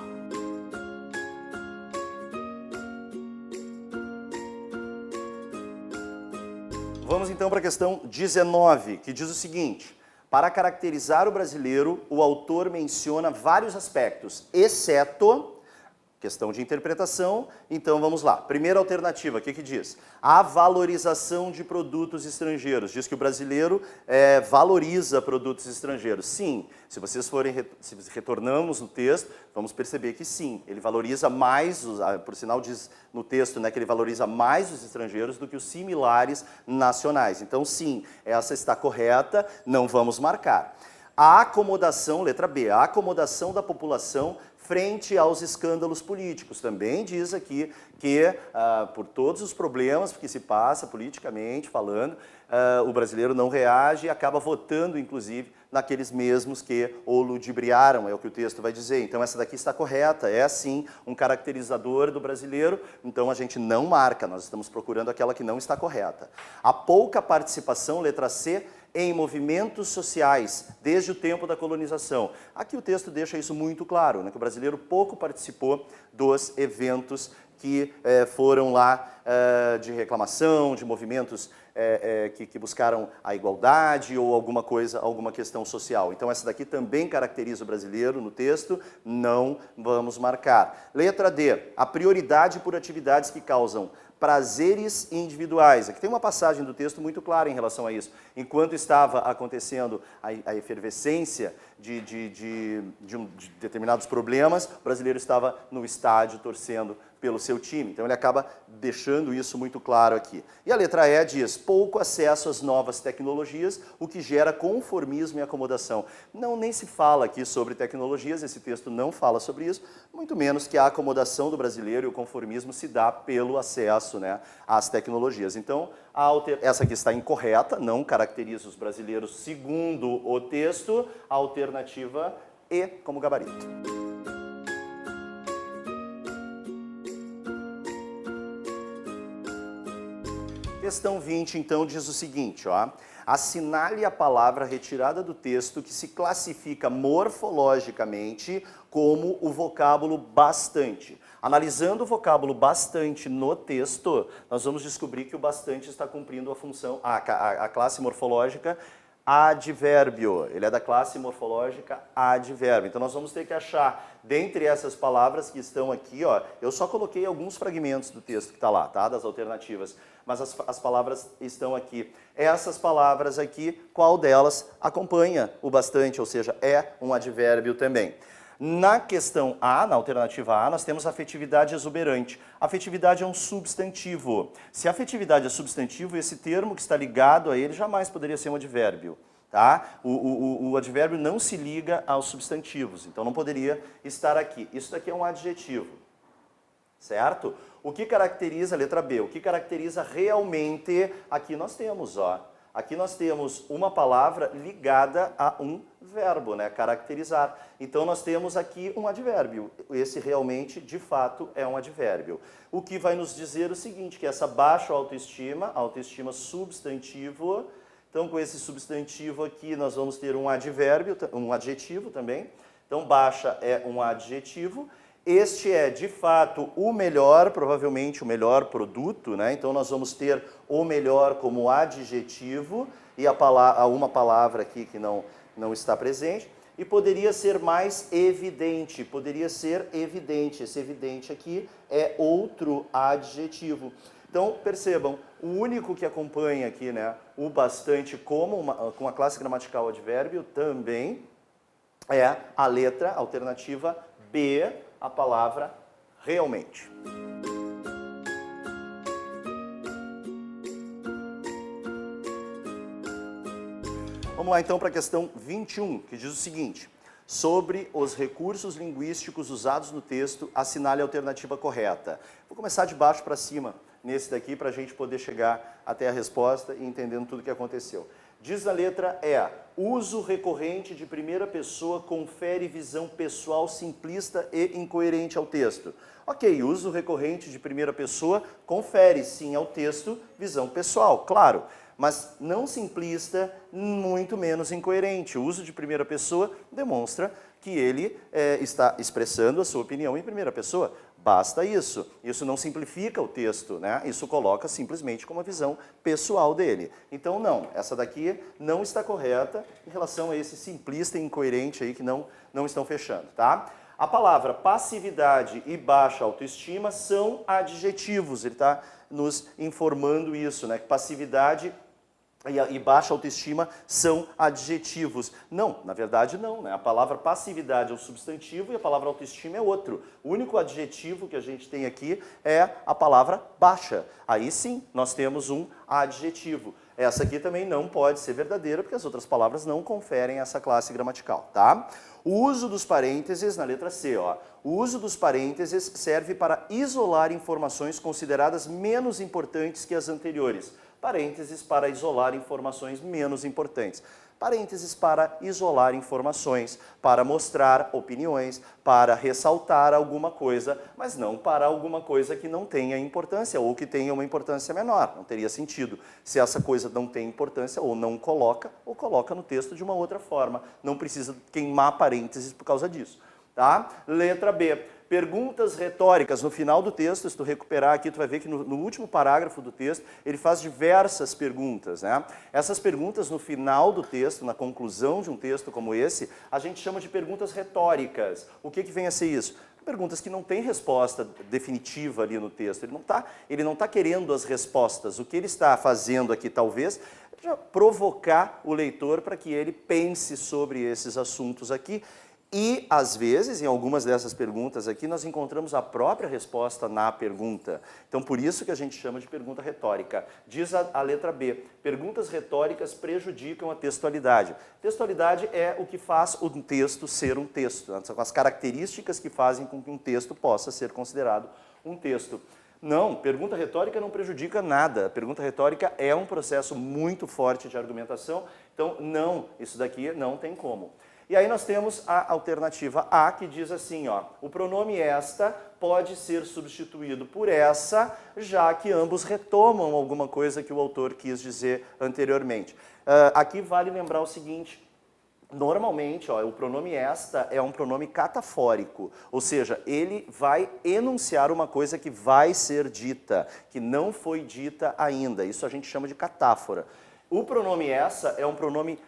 Vamos então para a questão 19, que diz o seguinte: para caracterizar o brasileiro, o autor menciona vários aspectos, exceto questão de interpretação. Então vamos lá. Primeira alternativa, o que que diz? A valorização de produtos estrangeiros. Diz que o brasileiro valoriza produtos estrangeiros. Sim, se retornamos no texto, vamos perceber que sim, ele valoriza mais, por sinal diz no texto, né, que ele valoriza mais os estrangeiros do que os similares nacionais. Então sim, essa está correta, não vamos marcar. A acomodação, letra B, a acomodação da população frente aos escândalos políticos. Também diz aqui que, por todos os problemas que se passa politicamente falando, o brasileiro não reage e acaba votando, inclusive, naqueles mesmos que o ludibriaram, é o que o texto vai dizer. Então, essa daqui está correta, é sim um caracterizador do brasileiro, então a gente não marca, nós estamos procurando aquela que não está correta. A pouca participação, letra C, em movimentos sociais, desde o tempo da colonização. Aqui o texto deixa isso muito claro, né, que o brasileiro pouco participou dos eventos que foram lá de reclamação, de movimentos que buscaram a igualdade ou alguma coisa, alguma questão social. Então essa daqui também caracteriza o brasileiro no texto, não vamos marcar. Letra D, a prioridade por atividades que causam prazeres individuais. Aqui tem uma passagem do texto muito clara em relação a isso. Enquanto estava acontecendo a efervescência de determinados problemas, o brasileiro estava no estádio torcendo pelo seu time. Então ele acaba deixando isso muito claro aqui. E a letra E diz, pouco acesso às novas tecnologias, o que gera conformismo e acomodação. Não, nem se fala aqui sobre tecnologias, esse texto não fala sobre isso, muito menos que a acomodação do brasileiro e o conformismo se dá pelo acesso, né, às tecnologias. Então, essa aqui está incorreta, não caracteriza os brasileiros segundo o texto, a alternativa E como gabarito. Questão 20, então, diz o seguinte, ó. Assinale a palavra retirada do texto que se classifica morfologicamente como o vocábulo bastante. Analisando o vocábulo bastante no texto, nós vamos descobrir que o bastante está cumprindo a função, a classe morfológica advérbio. Ele é da classe morfológica advérbio. Então nós vamos ter que achar, dentre essas palavras que estão aqui, ó, eu só coloquei alguns fragmentos do texto que está lá, tá? Das alternativas, mas as palavras estão aqui. Essas palavras aqui, qual delas acompanha o bastante, ou seja, é um advérbio também. Na questão A, na alternativa A, nós temos afetividade exuberante. Afetividade é um substantivo. Se a afetividade é substantivo, esse termo que está ligado a ele jamais poderia ser um advérbio. Tá? O advérbio não se liga aos substantivos, então não poderia estar aqui. Isso daqui é um adjetivo, certo? O que caracteriza, letra B, o que caracteriza realmente, aqui nós temos, ó, Aqui nós temos uma palavra ligada a um verbo, né? Caracterizar. Então nós temos aqui um advérbio. Esse realmente, de fato, é um advérbio. O que vai nos dizer o seguinte, que essa baixa autoestima substantivo. Então com esse substantivo aqui nós vamos ter um advérbio, um adjetivo também. Então baixa é um adjetivo. Este é, de fato, o melhor, provavelmente o melhor produto, né? Então nós vamos ter o melhor como adjetivo e uma palavra aqui que não está presente. E poderia ser mais evidente, poderia ser evidente. Esse evidente aqui é outro adjetivo. Então, percebam, o único que acompanha aqui, né, o bastante com a classe gramatical advérbio também é a letra alternativa B, a palavra realmente. Vamos lá então para a questão 21, que diz o seguinte: sobre os recursos linguísticos usados no texto, assinale a alternativa correta. Vou começar de baixo para cima nesse daqui para a gente poder chegar até a resposta e entendendo tudo o que aconteceu. Diz a letra E, uso recorrente de primeira pessoa confere visão pessoal simplista e incoerente ao texto. Ok, uso recorrente de primeira pessoa confere sim ao texto visão pessoal, claro, mas não simplista, muito menos incoerente. O uso de primeira pessoa demonstra que ele está expressando a sua opinião em primeira pessoa. Basta isso. Isso não simplifica o texto, né? Isso coloca simplesmente como a visão pessoal dele. Então, não, essa daqui não está correta em relação a esse simplista e incoerente aí que não estão fechando, tá? A palavra passividade e baixa autoestima são adjetivos. Ele está nos informando isso, né? Que passividade e baixa autoestima são adjetivos. Não, na verdade não, né? A palavra passividade é um substantivo e a palavra autoestima é outro. O único adjetivo que a gente tem aqui é a palavra baixa. Aí sim, nós temos um adjetivo. Essa aqui também não pode ser verdadeira, porque as outras palavras não conferem essa classe gramatical, tá? O uso dos parênteses, na letra C, ó. O uso dos parênteses serve para isolar informações consideradas menos importantes que as anteriores. Parênteses para isolar informações menos importantes. Parênteses para isolar informações, para mostrar opiniões, para ressaltar alguma coisa, mas não para alguma coisa que não tenha importância ou que tenha uma importância menor. Não teria sentido se essa coisa não tem importância ou não coloca, ou coloca no texto de uma outra forma. Não precisa queimar parênteses por causa disso. Tá? Letra B. Perguntas retóricas. No final do texto, se tu recuperar aqui, tu vai ver que no último parágrafo do texto, ele faz diversas perguntas, né? Essas perguntas no final do texto, na conclusão de um texto como esse, a gente chama de perguntas retóricas. O que vem a ser isso? Perguntas que não têm resposta definitiva ali no texto. Ele não tá querendo as respostas. O que ele está fazendo aqui, talvez, é provocar o leitor para que ele pense sobre esses assuntos aqui. E, às vezes, em algumas dessas perguntas aqui, nós encontramos a própria resposta na pergunta. Então, por isso que a gente chama de pergunta retórica. Diz a letra B, perguntas retóricas prejudicam a textualidade. Textualidade é o que faz um texto ser um texto. São as características que fazem com que um texto possa ser considerado um texto. Não, pergunta retórica não prejudica nada. Pergunta retórica é um processo muito forte de argumentação. Então, não, isso daqui não tem como. E aí nós temos a alternativa A, que diz assim, ó, o pronome esta pode ser substituído por essa, já que ambos retomam alguma coisa que o autor quis dizer anteriormente. Aqui vale lembrar o seguinte, normalmente, ó, o pronome esta é um pronome catafórico, ou seja, ele vai enunciar uma coisa que vai ser dita, que não foi dita ainda. Isso a gente chama de catáfora. O pronome essa é um pronome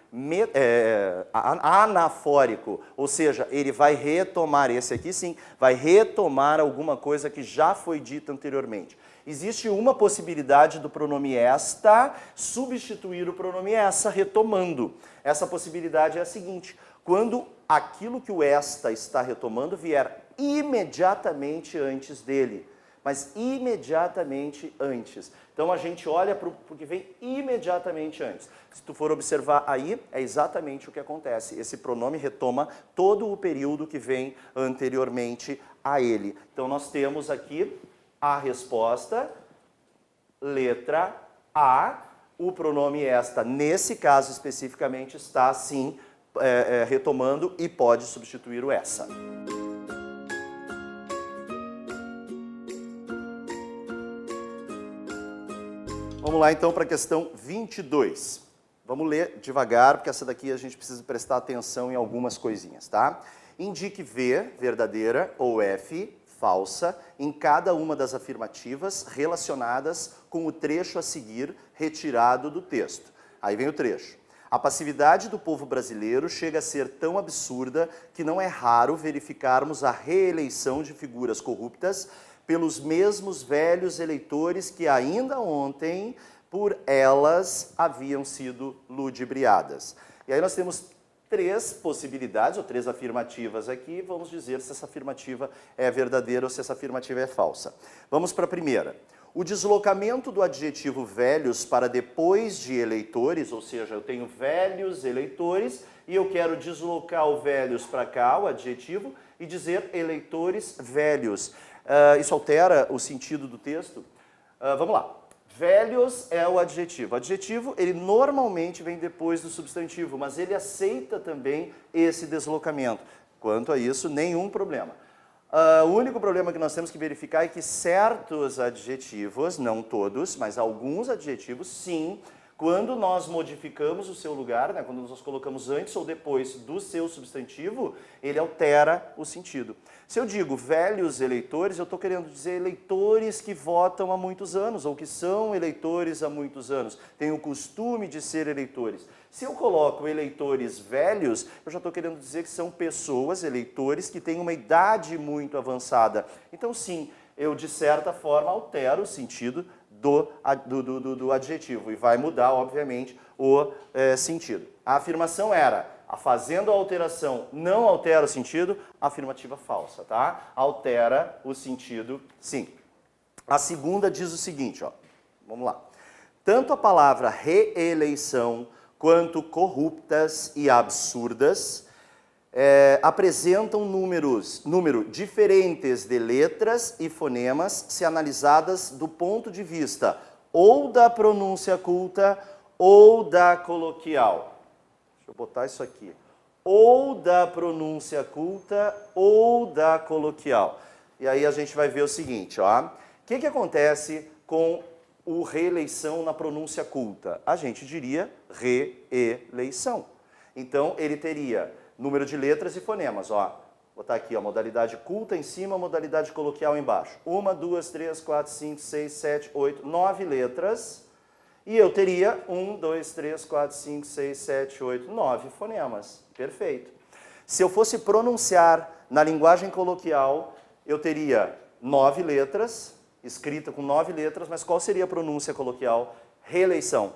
anafórico, ou seja, ele vai retomar, esse aqui sim, vai retomar alguma coisa que já foi dita anteriormente. Existe uma possibilidade do pronome esta substituir o pronome essa retomando. Essa possibilidade é a seguinte, quando aquilo que o esta está retomando vier imediatamente antes dele. Mas imediatamente antes. Então a gente olha para o que vem imediatamente antes. Se tu for observar aí, é exatamente o que acontece. Esse pronome retoma todo o período que vem anteriormente a ele. Então nós temos aqui a resposta, letra A, o pronome esta, nesse caso especificamente, está sim retomando e pode substituir o essa. Vamos lá então para a questão 22. Vamos ler devagar, porque essa daqui a gente precisa prestar atenção em algumas coisinhas, tá? Indique V, verdadeira, ou F, falsa, em cada uma das afirmativas relacionadas com o trecho a seguir retirado do texto. Aí vem o trecho. A passividade do povo brasileiro chega a ser tão absurda que não é raro verificarmos a reeleição de figuras corruptas pelos mesmos velhos eleitores que ainda ontem por elas haviam sido ludibriadas. E aí nós temos três possibilidades, ou três afirmativas aqui, vamos dizer se essa afirmativa é verdadeira ou se essa afirmativa é falsa. Vamos para a primeira. O deslocamento do adjetivo velhos para depois de eleitores, ou seja, eu tenho velhos eleitores e eu quero deslocar o velhos para cá, o adjetivo, e dizer eleitores velhos. Isso altera o sentido do texto? Vamos lá. Velhos é o adjetivo. O adjetivo, ele normalmente vem depois do substantivo, mas ele aceita também esse deslocamento. Quanto a isso, nenhum problema. O único problema que nós temos que verificar é que certos adjetivos, não todos, mas alguns adjetivos, sim, quando nós modificamos o seu lugar, né, quando nós colocamos antes ou depois do seu substantivo, ele altera o sentido. Se eu digo velhos eleitores, eu estou querendo dizer eleitores que votam há muitos anos, ou que são eleitores há muitos anos, têm o costume de ser eleitores. Se eu coloco eleitores velhos, eu já estou querendo dizer que são pessoas, eleitores, que têm uma idade muito avançada. Então, sim, eu, de certa forma, altero o sentido do adjetivo e vai mudar, obviamente, o sentido. A afirmação era, fazendo a alteração não altera o sentido, afirmativa falsa, tá? Altera o sentido, sim. A segunda diz o seguinte, ó, vamos lá. Tanto a palavra reeleição quanto corruptas e absurdas apresentam número diferentes de letras e fonemas se analisadas do ponto de vista ou da pronúncia culta ou da coloquial. Deixa eu botar isso aqui. Ou da pronúncia culta ou da coloquial. E aí a gente vai ver o seguinte, ó. O que acontece com o reeleição na pronúncia culta? A gente diria reeleição. Então ele teria número de letras e fonemas, ó. Vou botar aqui, ó, modalidade culta em cima, modalidade coloquial embaixo. 1, 2, 3, 4, 5, 6, 7, 8, 9 letras. E eu teria 1, 2, 3, 4, 5, 6, 7, 8, 9 fonemas. Perfeito. Se eu fosse pronunciar na linguagem coloquial, eu teria 9 letras, escrita com 9 letras, mas qual seria a pronúncia coloquial? Reeleição.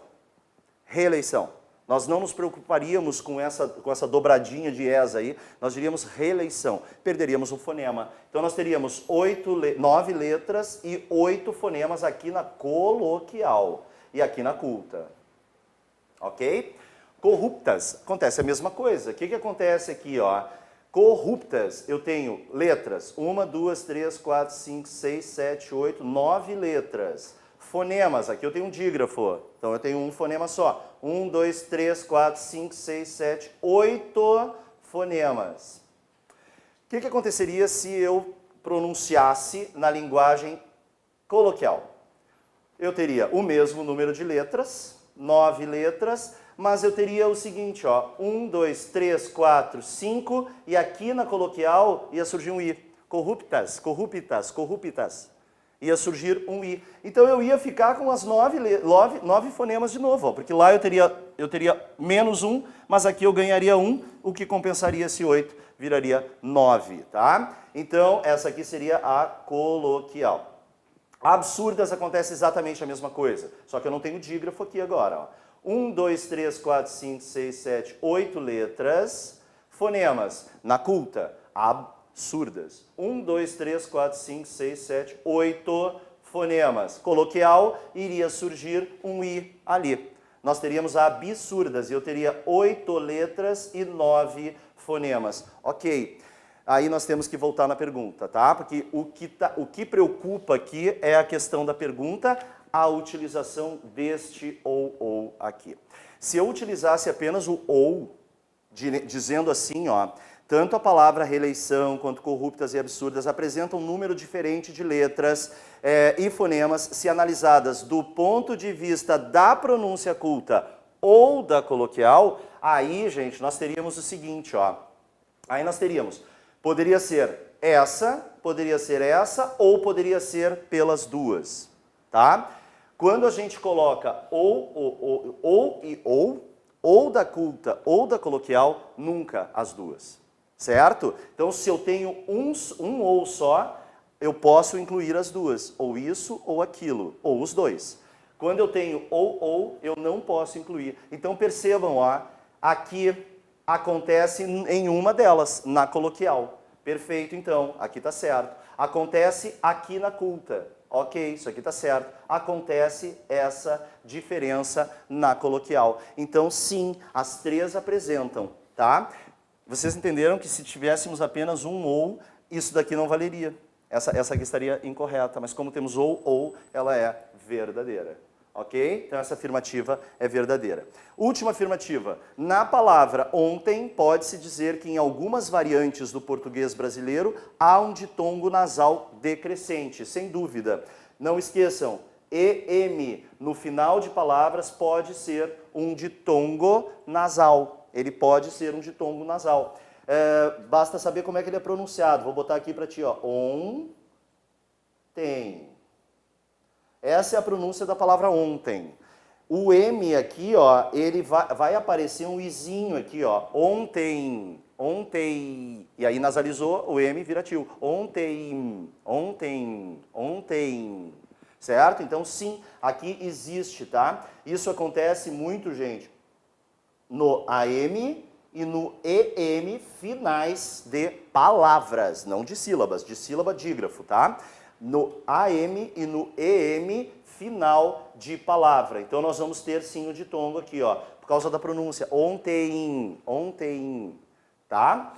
Reeleição. Nós não nos preocuparíamos com essa dobradinha de es aí, nós diríamos reeleição, perderíamos um fonema. Então nós teríamos 9 letras e 8 fonemas aqui na coloquial e aqui na culta. Ok? Corruptas, acontece a mesma coisa. O que acontece aqui, ó? Corruptas, eu tenho letras, 1, 2, 3, 4, 5, 6, 7, 8, 9 letras. Fonemas, aqui eu tenho um dígrafo, então eu tenho um fonema só. 1, 2, 3, 4, 5, 6, 7, 8 fonemas. O que aconteceria se eu pronunciasse na linguagem coloquial? Eu teria o mesmo número de letras, 9 letras, mas eu teria o seguinte, ó, 1, 2, 3, 4, 5, e aqui na coloquial ia surgir um i. Corruptas, corruptas, corruptas. Ia surgir um i. Então eu ia ficar com as 9 fonemas de novo, ó, porque lá eu teria menos 1, mas aqui eu ganharia 1, o que compensaria esse 8, viraria 9, tá? Então essa aqui seria a coloquial. Absurdas acontece exatamente a mesma coisa, só que eu não tenho dígrafo aqui agora, ó. 1, 2, 3, 4, 5, 6, 7, 8 letras, fonemas, na culta, absurdas. 1, 2, 3, 4, 5, 6, 7, 8 fonemas. Coloquial, iria surgir um i ali. Nós teríamos absurdas, e eu teria 8 letras e 9 fonemas. Ok, aí nós temos que voltar na pergunta, tá? Porque o que preocupa aqui é a questão da pergunta. a utilização deste ou aqui. Se eu utilizasse apenas o ou, dizendo assim, ó, tanto a palavra reeleição quanto corruptas e absurdas apresentam um número diferente de letras e fonemas se analisadas do ponto de vista da pronúncia culta ou da coloquial, aí, gente, nós teríamos o seguinte, ó. Aí nós teríamos, poderia ser essa ou poderia ser pelas duas, tá? Quando a gente coloca ou da culta ou da coloquial, nunca as duas, certo? Então, se eu tenho um ou só, eu posso incluir as duas, ou isso ou aquilo, ou os dois. Quando eu tenho ou, eu não posso incluir. Então, percebam, ó, aqui acontece em uma delas, na coloquial. Perfeito, então, aqui está certo. Acontece aqui na culta. Ok, isso aqui está certo. Acontece essa diferença na coloquial. Então, sim, as três apresentam, tá? Vocês entenderam que se tivéssemos apenas um ou, isso daqui não valeria. Essa aqui estaria incorreta, mas como temos ou, ela é verdadeira. Ok? Então essa afirmativa é verdadeira. Última afirmativa. Na palavra ontem, pode-se dizer que em algumas variantes do português brasileiro há um ditongo nasal decrescente, sem dúvida. Não esqueçam, EM no final de palavras pode ser um ditongo nasal. Ele pode ser um ditongo nasal. Basta saber como é que ele é pronunciado. Vou botar aqui para ti, ó. Ontem. Essa é a pronúncia da palavra ontem. O M aqui, ó, ele vai aparecer um izinho aqui, ó. Ontem, ontem. E aí nasalizou, o M vira tio. Ontem, ontem, ontem. Certo? Então, sim, aqui existe, tá? Isso acontece muito, gente, no AM e no EM finais de palavras, não de sílabas, de sílaba dígrafo, tá? No AM e no EM final de palavra. Então nós vamos ter sim o ditongo aqui, ó, por causa da pronúncia. Ontem, ontem, tá?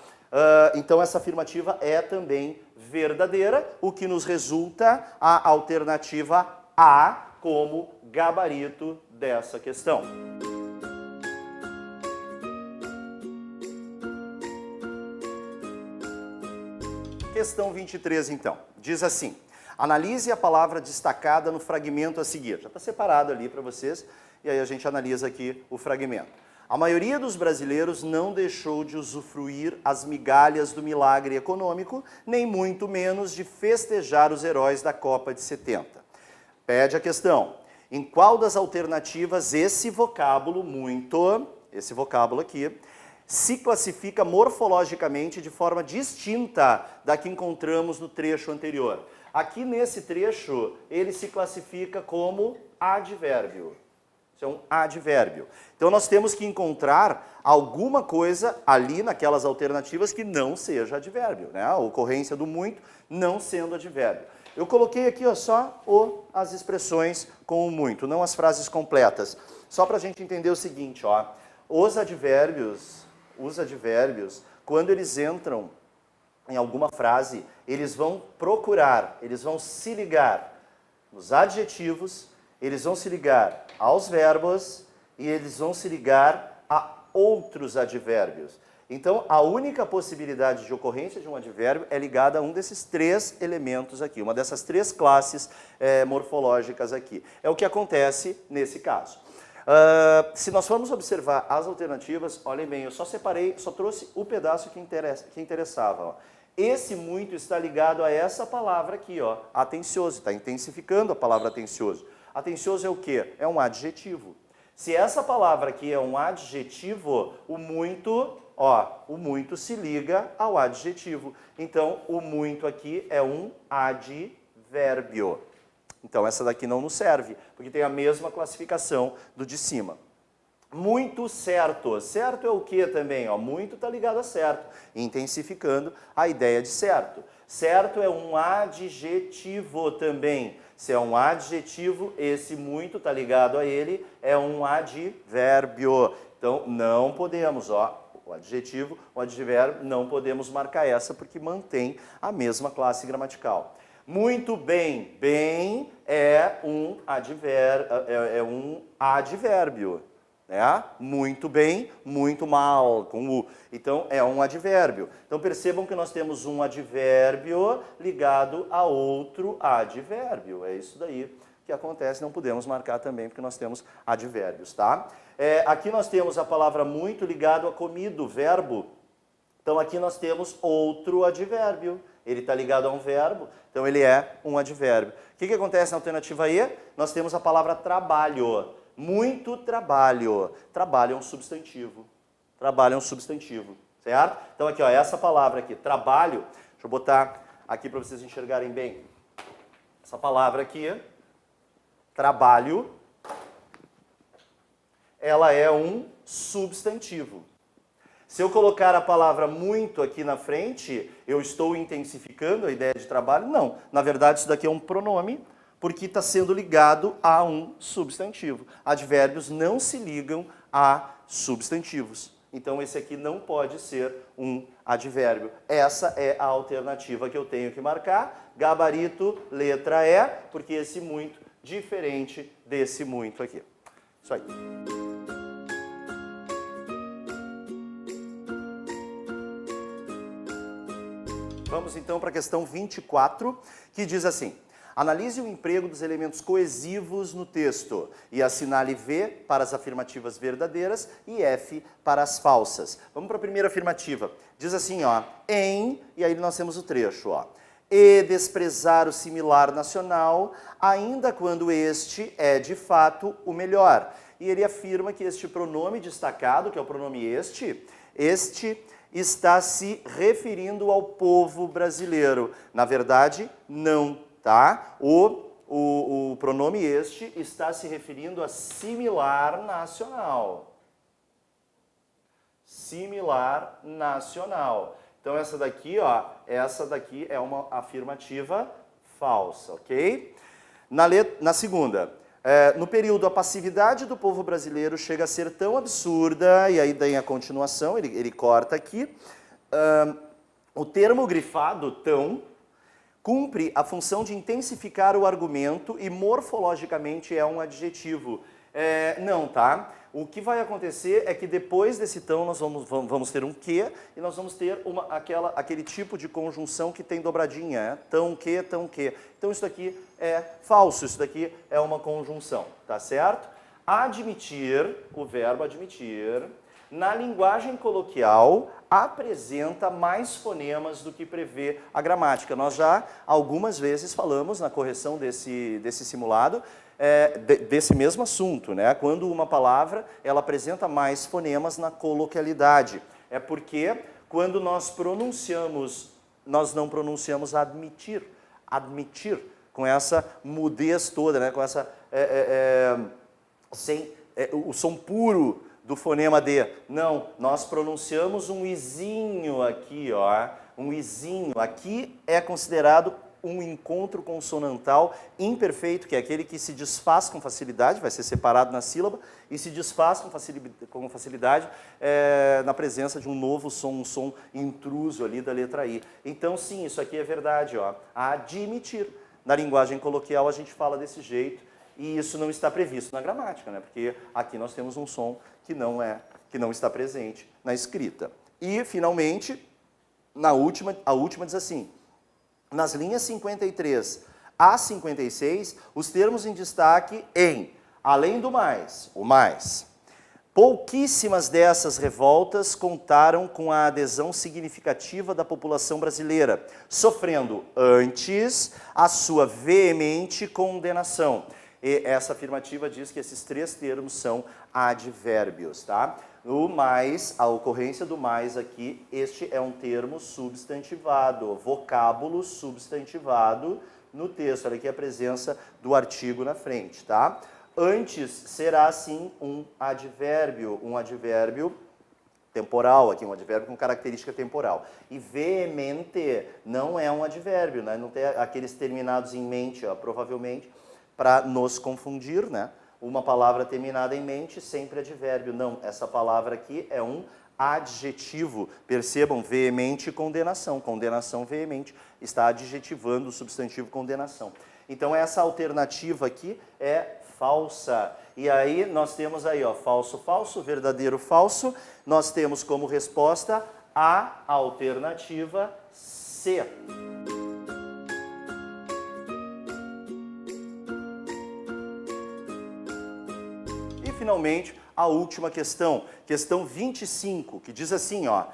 Então essa afirmativa é também verdadeira, o que nos resulta a alternativa A como gabarito dessa questão. Questão 23, então. Diz assim: analise a palavra destacada no fragmento a seguir. Já está separado ali para vocês, e aí a gente analisa aqui o fragmento. A maioria dos brasileiros não deixou de usufruir as migalhas do milagre econômico, nem muito menos de festejar os heróis da Copa de 70. Pede a questão: em qual das alternativas esse vocábulo aqui, se classifica morfologicamente de forma distinta da que encontramos no trecho anterior? Aqui nesse trecho, ele se classifica como advérbio. Isso é um advérbio. Então nós temos que encontrar alguma coisa ali naquelas alternativas que não seja advérbio, né? A ocorrência do muito não sendo advérbio. Eu coloquei aqui, ó, só as expressões com o muito, não as frases completas. Só para a gente entender o seguinte, ó, os advérbios, quando eles entram em alguma frase, eles vão procurar, eles vão se ligar nos adjetivos, eles vão se ligar aos verbos e eles vão se ligar a outros advérbios. Então, a única possibilidade de ocorrência de um advérbio é ligada a um desses três elementos aqui, uma dessas três classes morfológicas aqui. É o que acontece nesse caso. Se nós formos observar as alternativas, olhem bem, eu só trouxe o pedaço que interessava. Ó. Esse muito está ligado a essa palavra aqui, ó, atencioso, está intensificando a palavra atencioso. Atencioso é o quê? É um adjetivo. Se essa palavra aqui é um adjetivo, o muito se liga ao adjetivo. Então, o muito aqui é um advérbio. Então, essa daqui não nos serve, porque tem a mesma classificação do de cima. Muito certo. Certo é o que também? Ó, muito está ligado a certo, intensificando a ideia de certo. Certo é um adjetivo também. Se é um adjetivo, esse muito está ligado a ele, é um advérbio. Então, não podemos, ó, o adjetivo, o advérbio, não podemos marcar essa porque mantém a mesma classe gramatical. Muito bem. Bem é um advérbio. Né? Muito bem, muito mal, com U. Então, é um advérbio. Então, percebam que nós temos um advérbio ligado a outro advérbio. É isso daí que acontece, não podemos marcar também, porque nós temos advérbios, tá? Aqui nós temos a palavra muito ligado a comido, verbo. Então, aqui nós temos outro advérbio. Ele está ligado a um verbo, então ele é um advérbio. O que acontece na alternativa E? Nós temos a palavra trabalho. Muito trabalho. Trabalho é um substantivo. Trabalho é um substantivo, certo? Então aqui, ó, essa palavra aqui, trabalho, deixa eu botar aqui para vocês enxergarem bem. Essa palavra aqui, trabalho, ela é um substantivo. Se eu colocar a palavra muito aqui na frente, eu estou intensificando a ideia de trabalho? Não. Na verdade, isso daqui é um pronome, porque está sendo ligado a um substantivo. Advérbios não se ligam a substantivos. Então, esse aqui não pode ser um advérbio. Essa é a alternativa que eu tenho que marcar. Gabarito, letra E, porque esse muito diferente desse muito aqui. Isso aí. Vamos então para a questão 24, que diz assim: analise o emprego dos elementos coesivos no texto e assinale V para as afirmativas verdadeiras e F para as falsas. Vamos para a primeira afirmativa. Diz assim, ó, em, e aí nós temos o trecho, ó. E desprezar o similar nacional, ainda quando este é de fato o melhor. E ele afirma que este pronome destacado, que é o pronome este está se referindo ao povo brasileiro. Na verdade, não, tá? O pronome este está se referindo a similar nacional. Similar nacional. Então, essa daqui é uma afirmativa falsa, ok? Na segunda, no período, a passividade do povo brasileiro chega a ser tão absurda, e aí tem a continuação, ele corta aqui, o termo grifado, tão, cumpre a função de intensificar o argumento e morfologicamente é um adjetivo. Não, tá? O que vai acontecer é que depois desse tão nós vamos ter um que e nós vamos ter aquele tipo de conjunção que tem dobradinha, tão que, tão que. Então isso daqui é falso, isso daqui é uma conjunção, tá certo? Admitir, o verbo admitir, na linguagem coloquial, apresenta mais fonemas do que prevê a gramática. Nós já algumas vezes falamos na correção desse simulado, desse mesmo assunto, né? Quando uma palavra ela apresenta mais fonemas na coloquialidade. É porque quando nós pronunciamos, nós não pronunciamos admitir, com essa mudez toda, né? Com essa o som puro do fonema D. Não, nós pronunciamos um izinho aqui, ó, um izinho. Aqui é considerado um encontro consonantal imperfeito, que é aquele que se desfaz com facilidade, vai ser separado na sílaba, e se desfaz com facilidade na presença de um novo som, um som intruso ali da letra I. Então, sim, isso aqui é verdade, ó. Admitir. Na linguagem coloquial a gente fala desse jeito, e isso não está previsto na gramática, né? Porque aqui nós temos um som que não está presente na escrita. E, finalmente, a última diz assim: nas linhas 53 a 56, os termos em destaque em, além do mais, o mais. Pouquíssimas dessas revoltas contaram com a adesão significativa da população brasileira, sofrendo antes a sua veemente condenação. E essa afirmativa diz que esses três termos são advérbios, tá? O mais, a ocorrência do mais aqui, este é um termo substantivado, vocábulo substantivado no texto. Olha aqui a presença do artigo na frente, tá? Antes será, sim, um advérbio temporal, aqui um advérbio com característica temporal. E veemente não é um advérbio, né? Não tem aqueles terminados em mente, ó, provavelmente, para nos confundir, né? Uma palavra terminada em mente sempre é advérbio. Não, essa palavra aqui é um adjetivo. Percebam, veemente e condenação. Condenação veemente está adjetivando o substantivo condenação. Então essa alternativa aqui é falsa. E aí nós temos aí, ó, falso, falso, verdadeiro, falso. Nós temos como resposta a alternativa C. E finalmente, a última questão, questão 25, que diz assim, ó,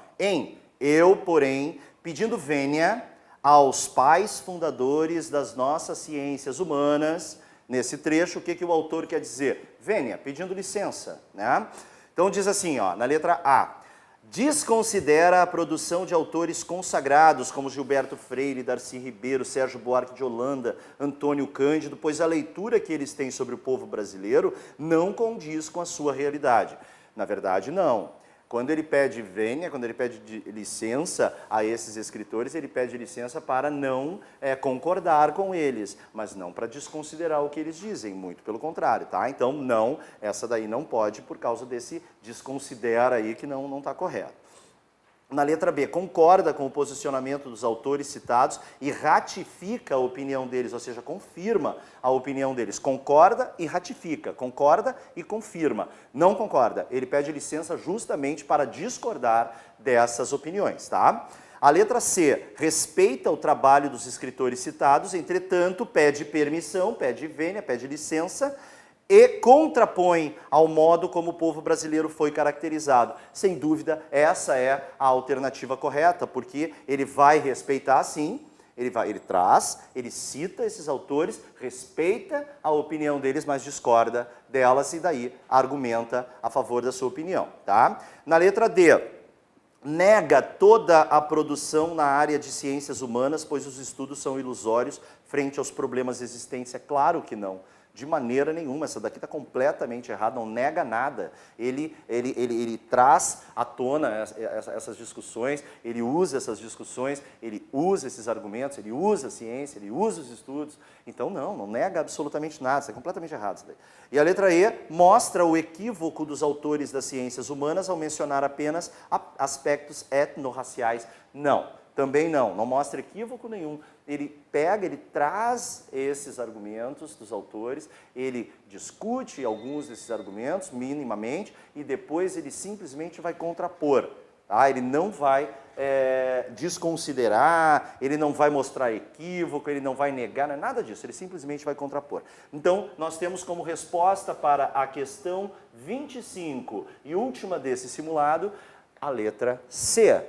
eu, porém, pedindo vênia aos pais fundadores das nossas ciências humanas. Nesse trecho, o que o autor quer dizer? Vênia, pedindo licença, né? Então diz assim, ó, na letra A, desconsidera a produção de autores consagrados como Gilberto Freire, Darcy Ribeiro, Sérgio Buarque de Holanda, Antônio Cândido, pois a leitura que eles têm sobre o povo brasileiro não condiz com a sua realidade. Na verdade, não. Quando ele pede vênia, quando ele pede licença a esses escritores, ele pede licença para não concordar com eles, mas não para desconsiderar o que eles dizem, muito pelo contrário, tá? Então, não, essa daí não pode por causa desse desconsidera aí que não está correto. Na letra B, concorda com o posicionamento dos autores citados e ratifica a opinião deles, ou seja, confirma a opinião deles. Concorda e ratifica, concorda e confirma. Não concorda, ele pede licença justamente para discordar dessas opiniões, tá? A letra C, respeita o trabalho dos escritores citados, entretanto, pede permissão, pede vênia, pede licença, e contrapõe ao modo como o povo brasileiro foi caracterizado. Sem dúvida, essa é a alternativa correta, porque ele vai respeitar, sim, ele traz, ele cita esses autores, respeita a opinião deles, mas discorda delas e daí argumenta a favor da sua opinião, tá? Na letra D, nega toda a produção na área de ciências humanas, pois os estudos são ilusórios frente aos problemas existentes. É claro que não. De maneira nenhuma, essa daqui está completamente errada, não nega nada. Ele traz à tona essas discussões, ele usa essas discussões, ele usa esses argumentos, ele usa a ciência, ele usa os estudos. Então não nega absolutamente nada, isso é completamente errado. Isso daí. E a letra E mostra o equívoco dos autores das ciências humanas ao mencionar apenas aspectos etnorraciais. Não, também não mostra equívoco nenhum. Ele pega, ele traz esses argumentos dos autores, ele discute alguns desses argumentos minimamente e depois ele simplesmente vai contrapor. Tá? Ele não vai desconsiderar, ele não vai mostrar equívoco, ele não vai negar, não é nada disso, ele simplesmente vai contrapor. Então, nós temos como resposta para a questão 25 e última desse simulado, a letra C.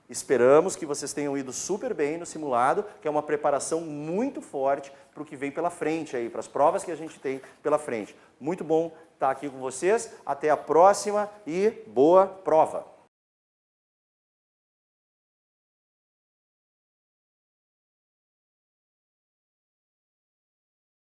Esperamos que vocês tenham ido super bem no simulado, que é uma preparação muito forte para o que vem pela frente, aí, para as provas que a gente tem pela frente. Muito bom estar aqui com vocês, até a próxima e boa prova!